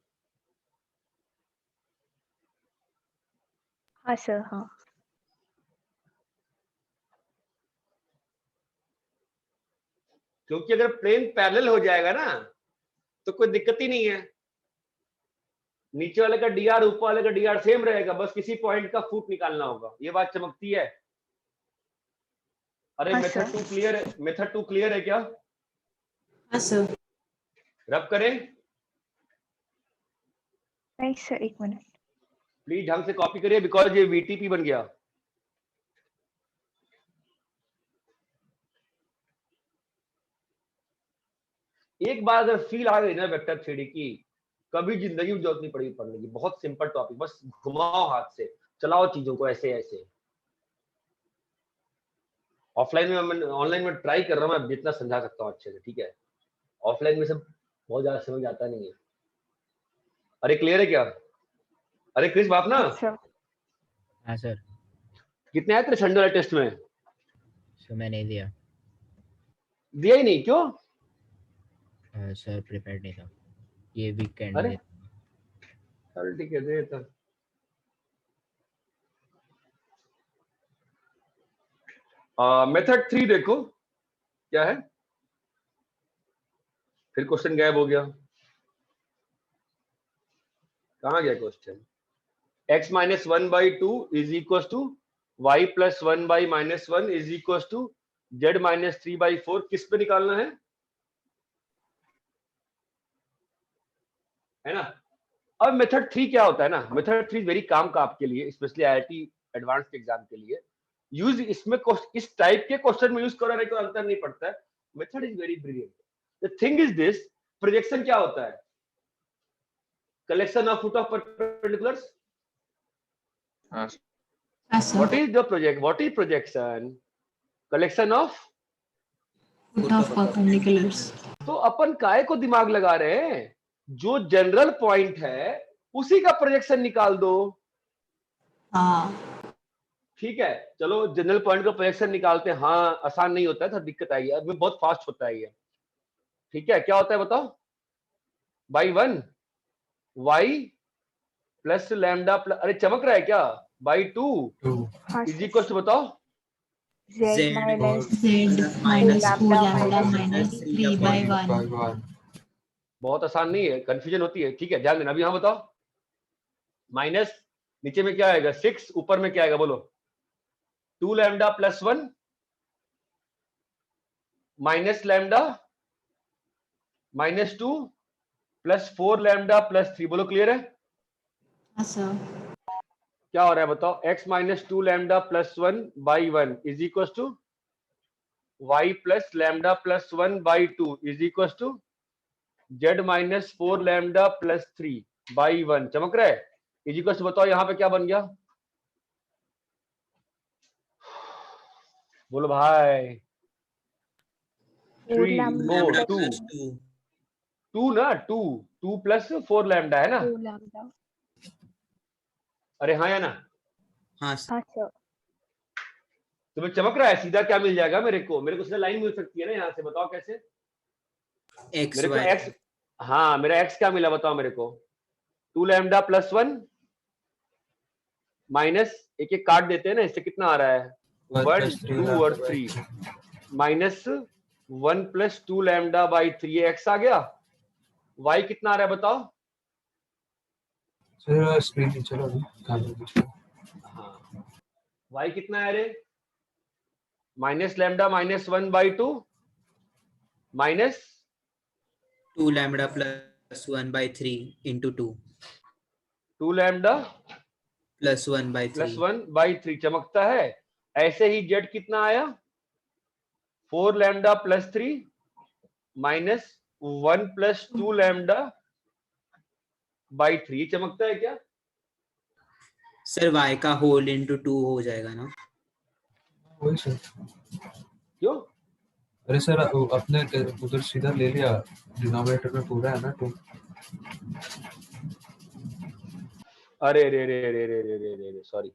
हाँ सर हाँ। क्योंकि अगर प्लेन पैरेलल हो जाएगा ना तो कोई दिक्कत ही नहीं है। नीचे वाले का डी आर, ऊपर वाले का डी आर सेम रहेगा, बस किसी पॉइंट का फुट निकालना होगा। ये बात चमकती है। अरे हाँ, मेथड सर। 2 क्लियर है? मेथड 2 क्लियर है क्या? हाँ सर। रब करें? नहीं सर, एक मिनट। प्लीज ढंग से कॉपी करिए, बिकॉज ये वीटीपी बन गया। एक बार अगर फील आ गई ना वेक्टर थ्योरी की, कभी जिंदगी में जरूरत नहीं पड़ेगी पढ़ने की। बहुत सिंपल टॉपिक, बस घुमाओ हाथ से, चलाओ चीजों को ऐसे ऐसे। ऑफलाइन में मैं, ऑनलाइन में ट्राई कर रहा हूँ मैं जितना समझा सकता हूँ अच्छे से, ठीक है। ऑफलाइन में सब बहुत ज्यादा समझ आता नहीं है। अरे क्लियर है क्या? अरे क्रिस बाप ना, हाँ सर। कितने आए तेरे संडे वाले टेस्ट में? सर मैंने दिया दिया ही नहीं, क्यों? सर प्रिपेयर्ड नहीं था ये वीकेंड। अरे चल ठीक है, दे तो। मेथड 3 देखो क्या है। फिर क्वेश्चन गायब हो गया, कहाँ गया question? x minus 1/2 is equal to y plus 1/-1 is equal to z minus 3/4। किस पे निकालना है ना? अब मेथड 3 क्या होता है ना, मेथड 3 वेरी काम का आपके लिए, स्पेशली आईआईटी एडवांस के एग्जाम के लिए यूज। इसमें इस टाइप के क्वेश्चन में यूज करो नहीं, कोई अंतर नहीं पड़ता है। Method is very brilliant. The thing is this, projection क्या होता है? Collection of foot of perpendiculars. What is the project? What is projection? Collection of foot of perpendiculars. तो अपन काय को दिमाग लगा रहे हैं? जो जनरल पॉइंट है उसी का प्रोजेक्शन निकाल दो। हाँ ठीक है, चलो जनरल पॉइंट का प्रोजेक्शन निकालते हैं। हाँ, आसान नहीं होता है, थोड़ा दिक्कत आएगी, अब बहुत फास्ट होता है ये। ठीक है, क्या होता है बताओ? By 1 y plus lambda plus, अरे चमक रहा है क्या? बाई 2 इज इक्वल टू बताओ Z minus minus 2 lambda minus 3/1. बहुत आसान नहीं है, कंफ्यूजन होती है। ठीक है, ध्यान देना। अभी यहाँ बताओ, माइनस नीचे में क्या आएगा 6, ऊपर में क्या आएगा बोलो? 2 lambda plus 1 minus lambda minus 2 plus 4 lambda plus 3। बोलो क्लियर है? हाँ सर। क्या हो रहा है बताओ? x minus 2 lambda plus 1/1 is equal to y plus lambda plus 1/2 is equal to z minus 4 lambda plus 3/1। चमक रहा है? इज इक्वल टू बताओ यहाँ पे क्या बन गया? बोलो भाई। 3 4 2 ना, 2 प्लस 4 लैम्डा है ना? अरे हाँ या ना? हाँ तुम्हें चमक रहा है? सीधा क्या मिल जाएगा मेरे को? सीधा लाइन मिल सकती है ना यहाँ से, बताओ कैसे? x मेरे को y x, हाँ मेरा x क्या मिला बताओ मेरे को? 2 लैम्डा प्लस 1 माइनस, एक एक काट देते हैं ना, इससे कितना आ रहा है? 1 2 और 3 माइनस 1 प्लस 2 लैम्डा बाई 3, ये x आ गया। y कितना आ रहा है बताओ? सर स्क्रीन नीचे लो। हाँ, y कितना है रे? Minus lambda minus 1/2 minus 2 lambda plus 1/3 into 2 2 lambda plus 1/3 plus 1/3। चमकता है? ऐसे ही z कितना आया? 4 lambda plus 3 minus 1 plus 2 lambda by 3। चमकता है क्या? सर y का होल into 2 हो जाएगा ना? वही सर। क्यों? अरे सर अपने उधर सीधा ले लिया, डिनोमिनेटर में पूरा है ना 2। अरे रे रे रे रे रे रे रे सॉरी।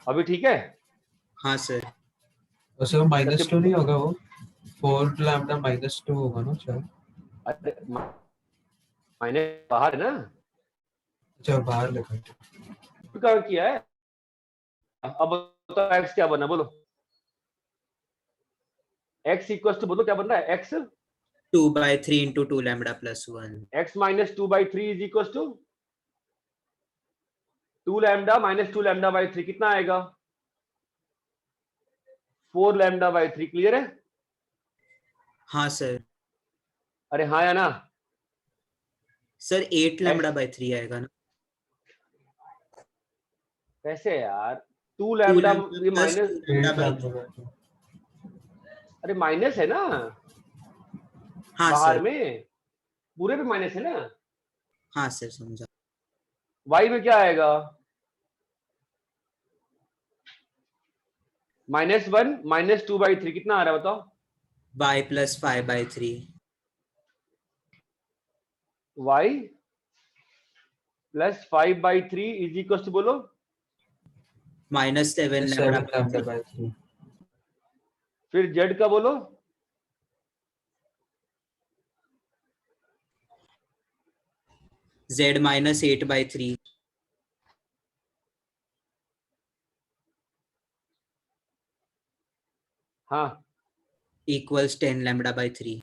अभी ठीक है? हाँ सर। वैसे वो -2 नहीं होगा, वो 4 लैम्डा -2 होगा ना शायद। अरे माइनस बाहर है ना? अच्छा बाहर लिखा कहाँ किया है? अब बताओ x क्या बना बोलो? x इक्वल टू बोलो क्या बन रहा है? x 2/3 into 2 lambda plus 1 x minus 2/3 is equal to 2 lambda minus 2 lambda by 3। कितना आएगा? 4 लैम्डा बाई 3। क्लियर है? हाँ सर। अरे हाँ या ना? सर 8 lambda by 3 आएगा ना? कैसे यार? 2 लैम्डा ये माइनस, अरे माइनस है ना? हाँ बाहर सर। में पूरे पे माइनस है ना? हाँ सर समझा। y में क्या आएगा? -1 -2/3। कितना आ रहा है बताओ? y plus 5/3 y plus 5/3 is equal to बोलो -7 lambda by 3। फिर z का बोलो? z -8/3 हाँ equals 10 lambda by 3।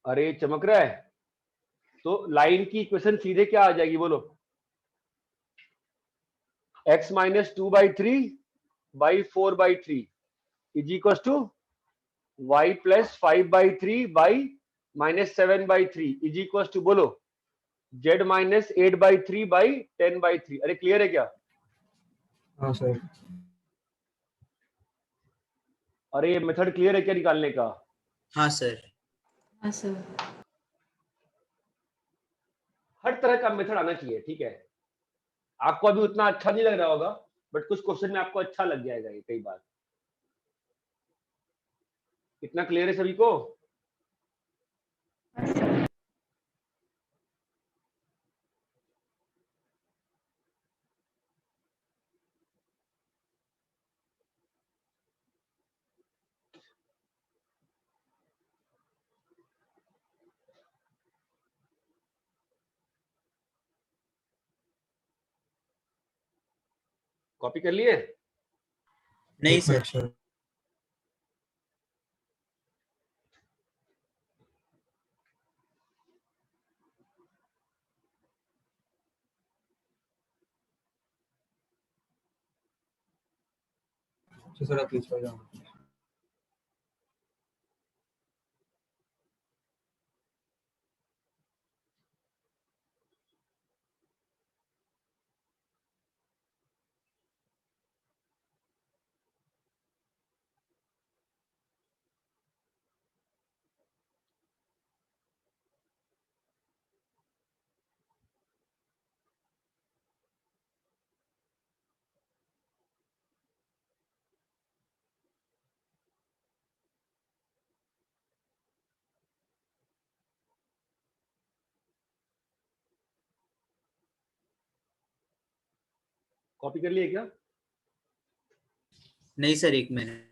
अरे चमक रहा है। तो लाइन की इक्वेशन सीधे क्या आ जाएगी बोलो? x minus 2/3 by 4/3 is equal to y plus 5/3 by minus 7/3 is equal to बोलो z माइनस 8/3 बाई 10/3। अरे क्लियर है क्या? हाँ सर। अरे ये मेथड क्लियर है क्या निकालने का? हाँ सर। हाँ सर। हर तरह का मेथड आना चाहिए, ठीक है। आपको अभी उतना अच्छा नहीं लग रहा होगा, बट कुछ क्वेश्चन में आपको अच्छा लग जाएगा ये कई बार। इतना क्लियर है सभी को? कॉपी कर लिए? नहीं एक मिनट सर। सर। सर आप प्लीज पढ़ जाओ। कॉपी कर लिए क्या? नहीं सर, एक मिनट।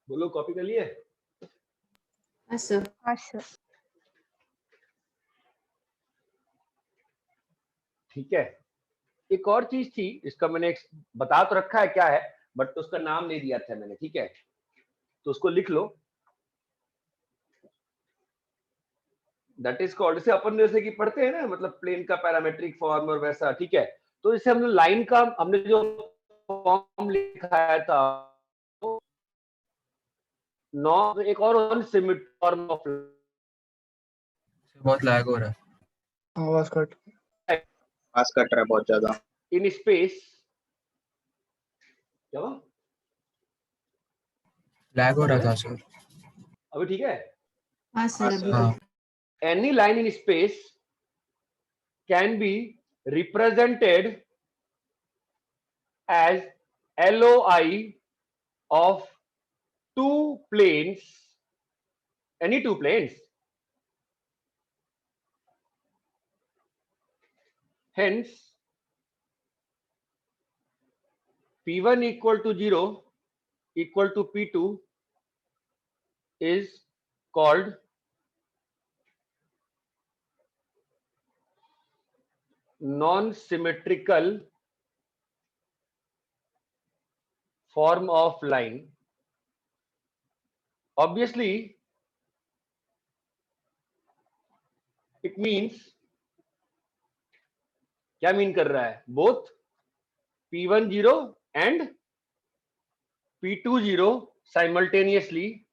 बोलो कॉपी कर लिए? हाँ सर। हाँ सर। ठीक है। एक और चीज थी, इसका मैंने बता तो रखा है क्या है, बट तो उसका नाम नहीं दिया था मैंने, ठीक है, तो उसको लिख लो। दैट इज कॉल्ड, जैसे अपन जैसे कि पढ़ते हैं ना, मतलब प्लेन का पैरामेट्रिक फॉर्म और वैसा, ठीक है। तो जैसे हमने लाइन का हमने जो फॉर्म लिखाया था, नॉन एक और अनसिमेट्रिक फॉर्म ऑफ, बहुत लैग हो रहा है। आवाज कट रहा है बहुत ज्यादा। इन स्पेस क्या हुआ? लैग हो रहा था सर। अभी ठीक है? हाँ सर अभी हाँ। Any line in space can be represented as LOI of two planes, any two planes. Hence, P1 equal to 0 equal to P2 is called non-symmetrical form of line. Obviously, it means, क्या mean कर रहा है? Both P1 0 and P2 0 simultaneously.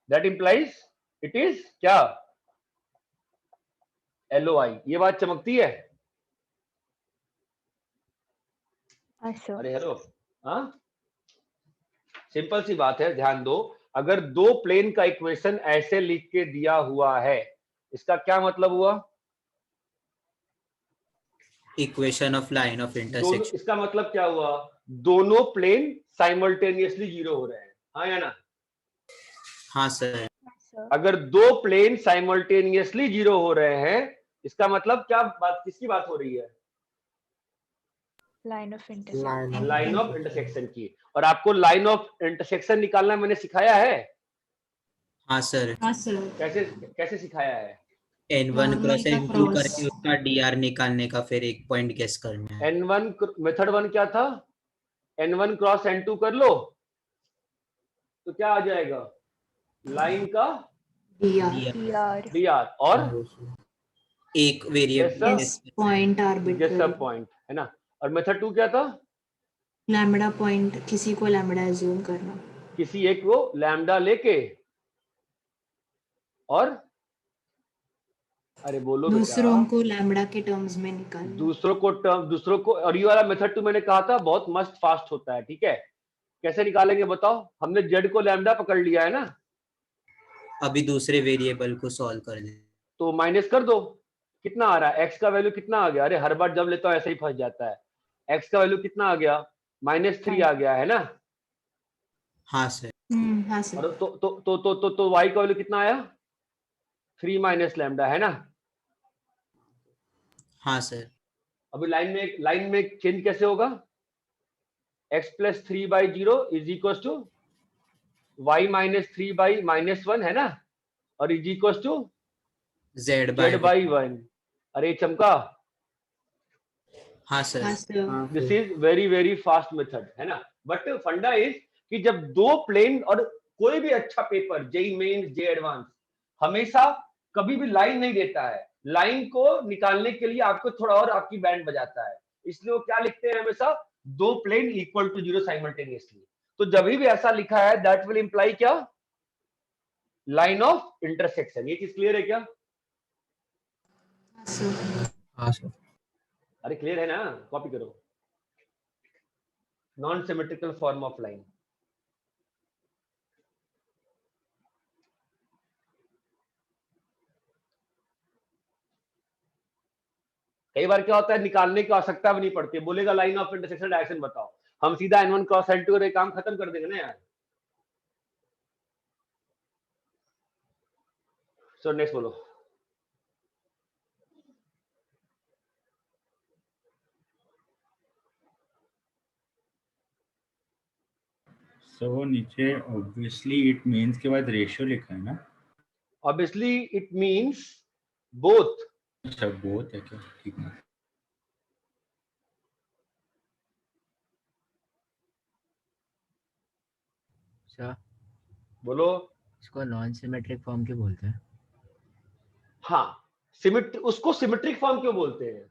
That implies it is क्या? LOI. ये बात चमकती है? अच्छा। अरे हेलो, हाँ, सिंपल सी बात है, ध्यान दो। अगर दो प्लेन का इक्वेशन ऐसे लिख के दिया हुआ है, इसका क्या मतलब हुआ? Equation of line of intersection. इसका मतलब क्या हुआ? दोनों प्लेन साइमल्टेनियसली जीरो हो रहे हैं, हाँ या ना? हाँ सर। अगर दो प्लेन साइमल्टेनियसली जीरो हो रहे हैं, इसका मतलब क्या बात, किसकी बात हो रही है? Line of intersection. Line of intersection की। और आपको लाइन ऑफ इंटरसेक्शन निकालना मैंने सिखाया है? हाँ सर। हाँ सर। कैसे सिखाया है? N1 क्रॉस Normal का N2 cross। करके उसका DR निकालने का, फिर एक पॉइंट गेस करना है। N1 मेथड 1 क्या था? N1 क्रॉस N2 कर लो तो क्या आ जाएगा? लाइन का DR और एक वेरिएबल पॉइंट आर्बिट्ररी पॉइंट, है ना? और मेथड 2 क्या था? लैम्बडा पॉइंट, किसी को लैम्बडा अज्यूम करना, किसी एक को लैम्बडा लेके और अरे बोलो दूसरों बेटा, को लैम्बडा के टर्म्स में निकालना। दूसरों को। और ये वाला मेथड 2 मैंने कहा था बहुत मस्त फास्ट होता है, ठीक है? कैसे निकालेंगे बताओ? हमने जेड को लैम्बडा पकड़ लिया है ना, अभी दूसरे वेरिएबल को सॉल्व कर दे तो माइनस कर दो। कितना आ रहा है? एक्स का वैल्यू कितना आ गया? अरे हर बार जब लेता हूं ऐसे ही फंस जाता है। एक्स का वैल्यू कितना आ गया? -3 आ गया, है ना? हाँ सर। हाँ सर। और तो वाई का वैल्यू कितना आया? 3 माइनस लैम्बडा, है ना? हाँ सर। अभी लाइन में चेंज कैसे होगा? x plus 3/0 is equal to y minus 3/-1, है ना? और इज इक्वल टू z/1। अरे चमका। हाँ sir. This is very very fast method, है ना? बट फंडा इज कि जब दो प्लेन, और कोई भी अच्छा पेपर, जेई मेंस, जे एडवांस, हमेशा कभी भी लाइन नहीं देता है। लाइन को निकालने के लिए आपको थोड़ा और आपकी बैंड बजाता है, इसलिए वो क्या लिखते हैं हमेशा? दो plane equal to zero simultaneously. तो जब भी ऐसा लिखा है दैट विल इंप्लाई क्या? Line of intersection. ये चीज क्लियर है क्या? हाँ सर। अरे क्लियर है ना? कॉपी करो। Non symmetrical form of line. कई बार क्या होता है, निकालने की आवश्यकता भी नहीं पड़ती, बोलेगा लाइन ऑफ इंटरसेक्शन डायरेक्शन बताओ, हम सीधा N1 क्रॉस N2 का काम खत्म कर देंगे ना यार। सो नेक्स्ट बोलो। सो नीचे ऑब्वियसली इट मींस के बाद रेशियो लिखा है ना? Obviously it means both. अच्छा बोथ है क्या? ठीक है। सर बोलो। इसको नॉन सिमेट्रिक फॉर्म क्यों बोलते हैं? हाँ, उसको सिमेट्रिक फॉर्म क्यों बोलते हैं?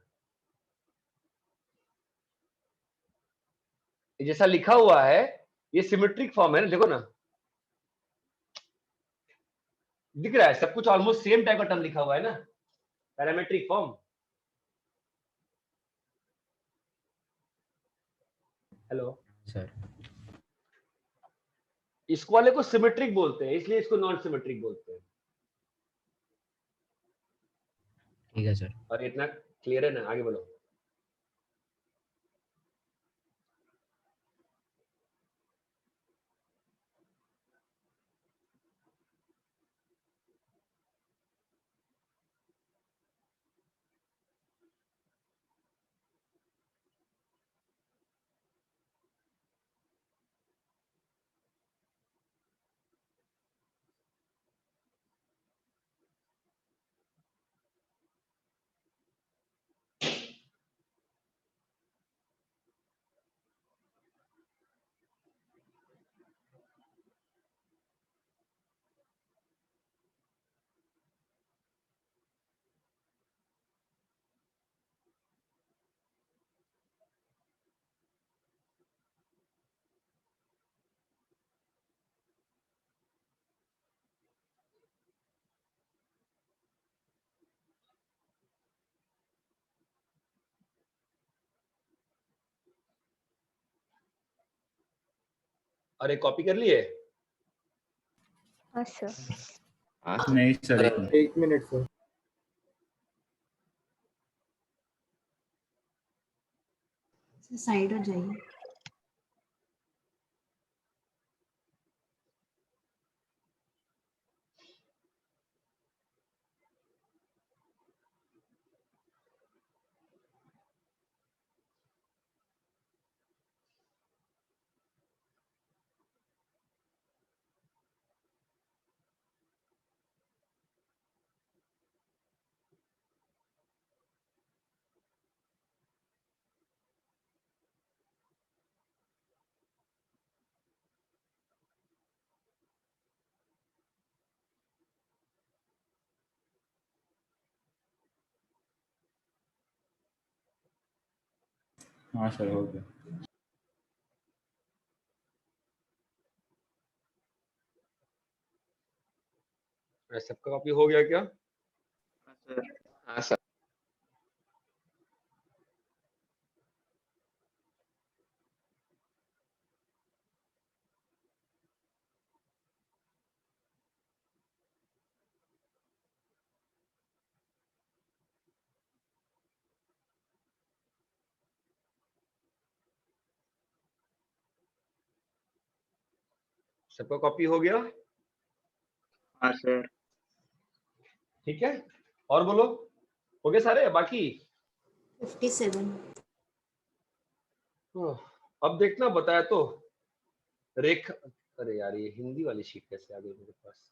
जैसा लिखा हुआ है ये सिमेट्रिक फॉर्म है ना, देखो ना, दिख रहा है सब कुछ ऑलमोस्ट सेम टाइप का टर्म लिखा हुआ है ना, पैरामेट्रिक फॉर्म। हेलो सर इसको वाले को सिमेट्रिक बोलते हैं, इसलिए इसको नॉन सिमेट्रिक बोलते हैं। ठीक है सर। और इतना क्लियर है ना? आगे बोलो। अरे कॉपी कर लिए? हाँ सर। नहीं सर, एक मिनट सर। साइड हो जाइए। हाँ सर हो गया। सबका कॉपी हो गया क्या? हाँ सर। सबका कॉपी हो गया? हाँ सर। ठीक है, और बोलो, हो गए सारे बाकी? 57। अब देखना बताया तो रेखा, अरे यार ये हिंदी वाली शीट कैसे आ गई मेरे पास,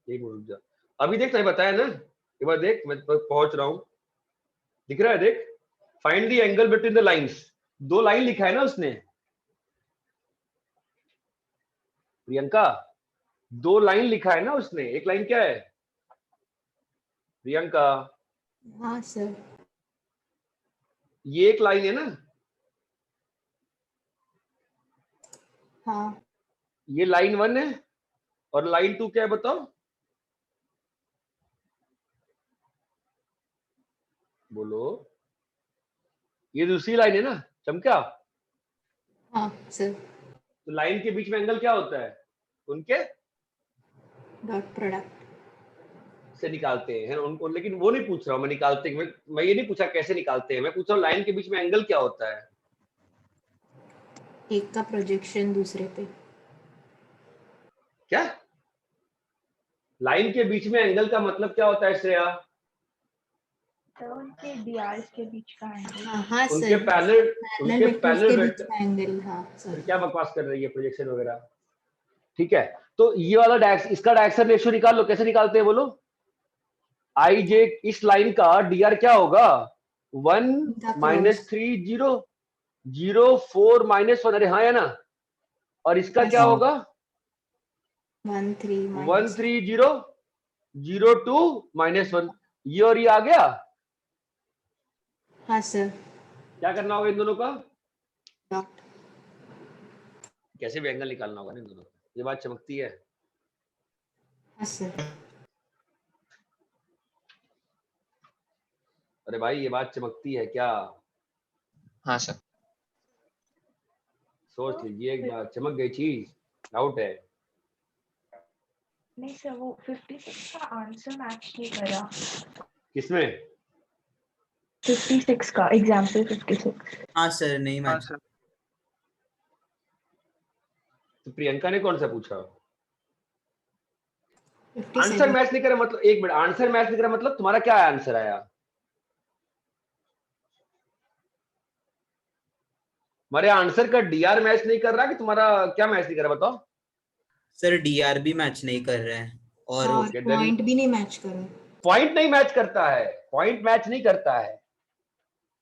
एक मिनट रुक जा। अभी देख, नहीं बताया ना, एक बार देख, मैं पहुंच रहा हूं, दिख रहा है? देख, find the angle between the lines, 2 line लिखा है ना उसने, प्रियंका 2 लाइन लिखा है ना उसने, एक लाइन क्या है प्रियंका? हाँ सर। ये एक लाइन है ना, हाँ। ये लाइन 1 है, और लाइन 2 क्या है बताओ? बोलो, ये दूसरी लाइन है ना चमका? हाँ सर। तो लाइन के बीच में एंगल क्या होता है? उनके डॉट प्रोडक्ट से निकालते हैं उनको, लेकिन वो नहीं पूछ रहा हूं मैं, निकालते मैं ये नहीं पूछा कैसे निकालते हैं, मैं पूछ रहा हूँ लाइन के बीच में एंगल क्या होता है? एक का प्रोजेक्शन दूसरे पे। क्या लाइन के बीच में एंगल का मतलब क्या होता है श्रेया? उनके डीआर के बीच का एंगल। हाँ उनके सर। पैरेलल के बीच का एंगल। हाँ सर। क्या बकवास कर रही है, प्रोजेक्शन वगैरह। ठीक है, तो ये वाला डायरेक्शन, इसका डायरेक्शन रेशियो निकाल लो, कैसे निकालते हैं बोलो? आई जे, इस लाइन का डीआर क्या होगा? 1 -3 0 0 4 -1, अरे हाँ या ना? और इसका क्या होगा? 1 3 1 3 0 0 2 -1, ये और ये आ गया। हाँ सर। क्या करना होगा इन दोनों का? डॉट। कैसे भी एंगल निकालना होगा इन दोनों का, ये बात चमकती है। हाँ सर। अरे भाई ये बात चमकती है क्या? हाँ सर। सोच लीजिए एक बार, चमक गई चीज, डाउट है? नहीं सर, वो 56 का आंसर मैच नहीं करा। किसमें? 56 का एग्जाम्पल 56। हाँ सर, नहीं मैच। तो प्रियंका ने कौन सा पूछा? आंसर मैच नहीं करा मतलब, एक मिनट, आंसर मैच नहीं करा मतलब तुम्हारा क्या आंसर आया? हमारे आंसर का डीआर मैच नहीं कर रहा कि तुम्हारा क्या मैच नहीं कर रहा बताओ? सर डीआर भी मैच नहीं कर रहे हैं, और पॉइंट भी नहीं मैच कर रहा। पॉइंट नहीं मैच करता है, पॉइंट मैच नहीं करता है,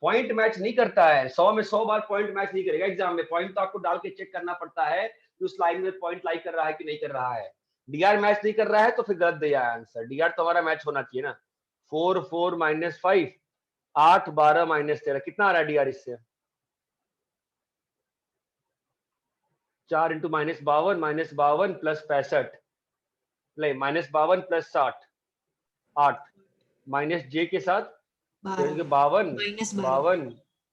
पॉइंट मैच नहीं करता है। 100 में 100 बार पॉइंट मैच नहीं करेगा एग्जाम में। पॉइंट तो आपको डाल के चेक करना पड़ता है कि उस लाइन में पॉइंट लाई कर रहा है कि नहीं कर रहा है। डीआर मैच नहीं कर रहा है तो फिर गलत दिया है आंसर। डीआर तो हमारा मैच होना चाहिए ना। 4 4 -5 8 12 -13 कितना आ रहा है डीआर इससे? 4 × -52 -52 + 65 नहीं -52 + 60 8 माइनस जे के साथ 52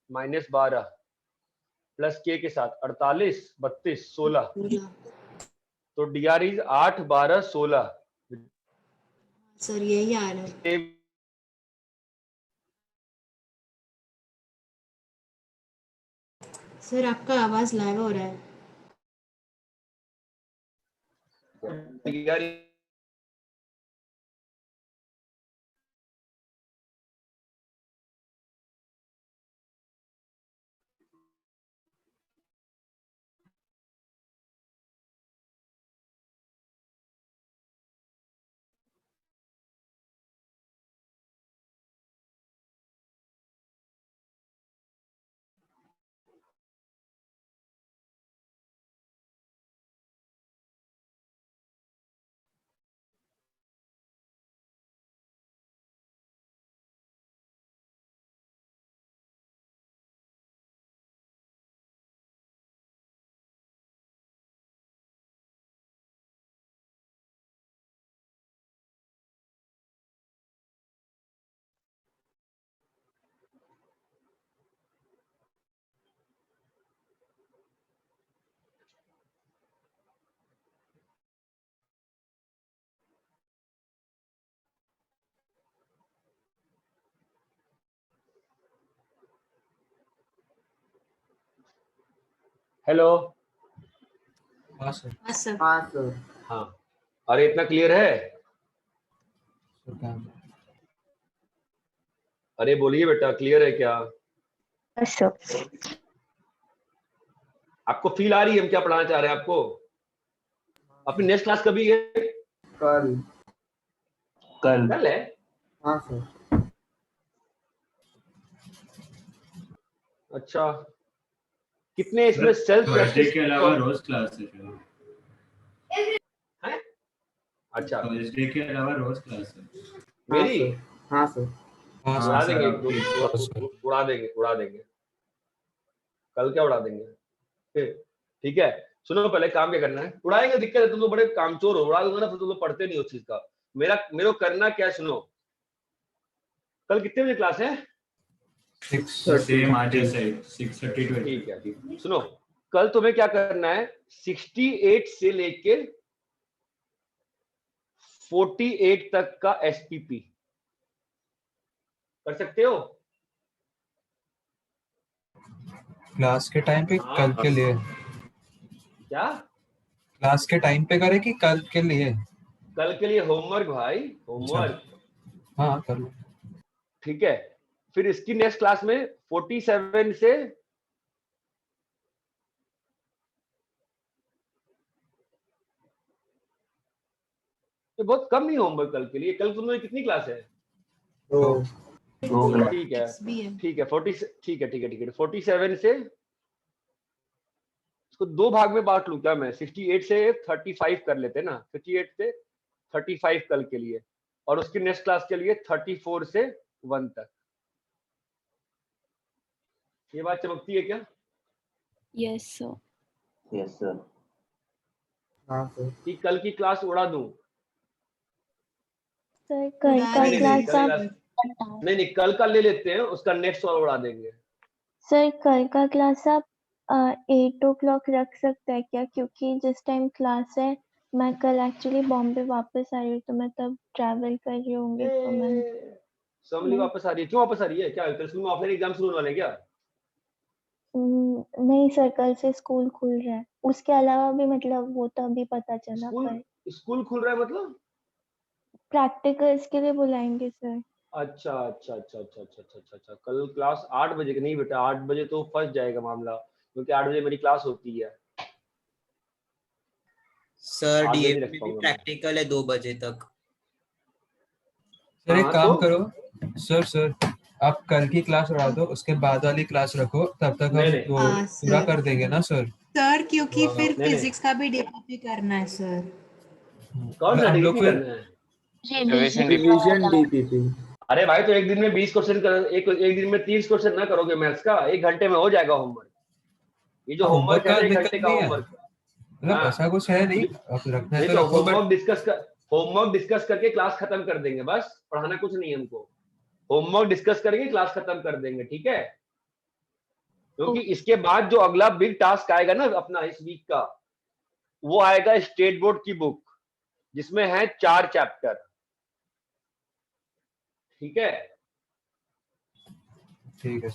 -12 प्लस के साथ 48 32 16 तो dr is 8 12 16 सर यही आ रहा है। सर आपका आवाज लाइव हो रहा है। dr hello. हाँ सर। हाँ सर। हाँ सर। हाँ, अरे इतना क्लियर है? अरे बोलिए बेटा, क्लियर है क्या? आपको फील आ रही है हम क्या पढ़ाना चाह रहे हैं आपको? अपनी नेक्स्ट क्लास कभी है? कल। कल है? हाँ सर। अच्छा, कितने इसमें सेल्फ थर्सडे प्रैक्टिस के अलावा रोज क्लास है? अच्छा, थर्सडे के अलावा रोज क्लास है मेरी? हाँ सर। हाँ उड़ा सर। देंगे, आपकी। उड़ा देंगे, उड़ा देंगे। कल क्या उड़ा देंगे? ठीक है, सुनो, पहले काम क्या करना है। उड़ाएंगे, दिक्कत है, तुम तो बड़े कामचोर हो। उड़ा दूंगा ना फिर तुम लोग पढ़ते नहीं उस चीज का। मेरे को करना क्या है, सुनो। कल कितने बजे क्लास है? 6 आज जैसे 6:30 to 8:30। ठीक है, सुनो, कल तुम्हें क्या करना है, 68 से लेके 48 तक का एसपीपी कर सकते हो? क्लास के टाइम पे कल के लिए? क्या क्लास के टाइम पे करे कि कल के लिए? कल के लिए होमवर्क भाई, होमवर्क। हाँ कर लो। ठीक है, फिर इसकी नेक्स्ट क्लास में 47 से ये बहुत कम नहीं होमवर्क कल के लिए। कल तुम लोग कितनी क्लास है? ठीक है, ठीक है, 40, ठीक है, ठीक है, ठीक है, 47 से इसको दो भाग में बांट लूं क्या मैं? 68 से 35 कर लेते हैं ना, 58 से 35 कल के लिए, और उसकी नेक्स्ट क्लास के लिए 34 से 1 तक। ये बात चमकती है क्या? Yes sir. Yes sir. हाँ सर। कि कल की क्लास उड़ा दूं? सर कल का नहीं, क्लास आप नहीं, नहीं, कल का ले लेते हैं, उसका नेक्स्ट वाला उड़ा देंगे। सर कल का क्लास आप 8 o'clock रख सकते हैं क्या? क्योंकि जिस टाइम क्लास है मैं कल एक्चुअली बॉम्बे वापस आ रही हूँ, तो मैं तब ट्रैवल कर रही होंगी, तो मैं समली वापस आ रही है? क्यों वापस आ रही है? क्या स्कूल में ऑफलाइन एग्जाम शुरू होने वाले हैं क्या? नहीं सर, कल से स्कूल खुल रहा है। उसके अलावा भी मतलब वो तो अभी पता चला, पर स्कूल खुल रहा है मतलब? प्रैक्टिकल्स के लिए बुलाएंगे सर। अच्छा, अच्छा, अच्छा, अच्छा, अच्छा, अच्छा, अच्छा, अच्छा। कल क्लास 8 बजे की? नहीं बेटा, 8 बजे तो फंस जाएगा मामला, क्योंकि 8 बजे मेरी क्लास होती है। सर 8 बजे नहीं डीएवी रख में भी पाऊंगा मैं। प्रैक्टिकल है 2 बजे तक। सर एक हाँ, काम तो करो सर, आप कल की क्लास उड़ा दो, उसके बाद वाली क्लास रखो, तब तक नहीं, हम नहीं, वो हाँ, पूरा सर। कर देंगे ना सर। सर क्योंकि फिर नहीं, नहीं, फिजिक्स का भी डीपीपी करना है सर। कौन सा हम लोग डीपी फिर करना है? Revision DPP. अरे भाई, तो एक दिन में 20 क्वेश्चन कर, एक दिन में 30 क्वेश्चन ना करोगे मैथ्स का? 1 घंटे में हो जाएगा होमवर्क। ये जो होमवर्क होमवर्क है का ना, 1 दिक्कत घंटे का नहीं है, होमवर्क। मतलब हाँ, ऐसा कुछ है नहीं, आप रखना है नहीं तो तो रखो, बट होमवर्क डिस्कस करके क्लास खत्म कर देंगे, बस पढ़ाना कुछ नहीं है हमको। होमवर्क डिस्कस करेंगे, क्लास खत्म कर देंगे, ठीक है? क्योंकि इसके बाद जो अगला बिग टास्क आएगा ना अपना इस वीक का, वो आएगा स्टेट बोर्ड की बुक जिसमें है 4 चैप्टर। ठीक है, ठीक है।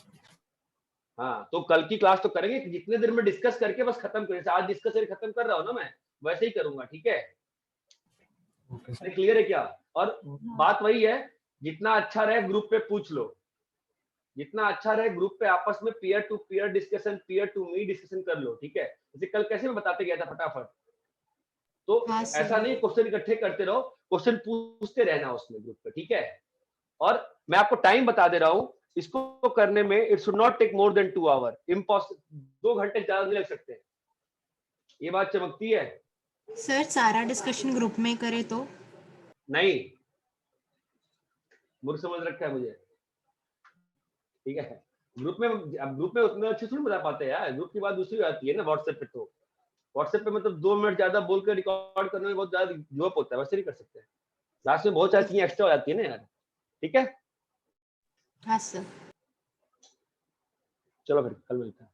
हाँ, तो कल की क्लास तो करेंगे, जितने देर में डिस्कस करके बस खत्म करें। आज डिस्कस करके खत्म कर रहा हूँ ना मैं, वैसे ही करूंगा। ठीक है, ओके सर। क्लियर है क्या? और बात वही है, जितना अच्छा रहे ग्रुप पे पूछ लो, जितना अच्छा रहे ग्रुप पे आपस में peer to peer discussion, peer to me discussion कर लो। ठीक है, जैसे कल कैसे मैं बताते गया था फटाफट, तो हाँ ऐसा सर। नहीं क्वेश्चन इकट्ठे करते रहो, क्वेश्चन पूछते रहना उसमें ग्रुप पे। ठीक है, और मैं आपको टाइम बता दे रहा हूँ, इसको करने में it should not take more than 2 hour. Impossible, 2 घंटे ज्यादा नहीं लग सकते। ये बात चमकती है? सर सारा डिस्कशन ग्रुप में करे तो? नहीं, मूर्ख समझ रखा है मुझे। ठीक है, ग्रुप में उतना अच्छे से नहीं बता पाते यार, ग्रुप की बात दूसरी आती है ना। व्हाट्सएप पे तो, व्हाट्सएप पे मतलब 2 मिनट ज्यादा बोलकर रिकॉर्ड करने में बहुत ज्यादा जॉब होता है, वैसे नहीं कर सकते। लास्ट में बहुत सारी चीजें एक्स्ट्रा हो जाती है ना यार। ठीक है, हाँ सर। चलो फिर कल मिलते हैं।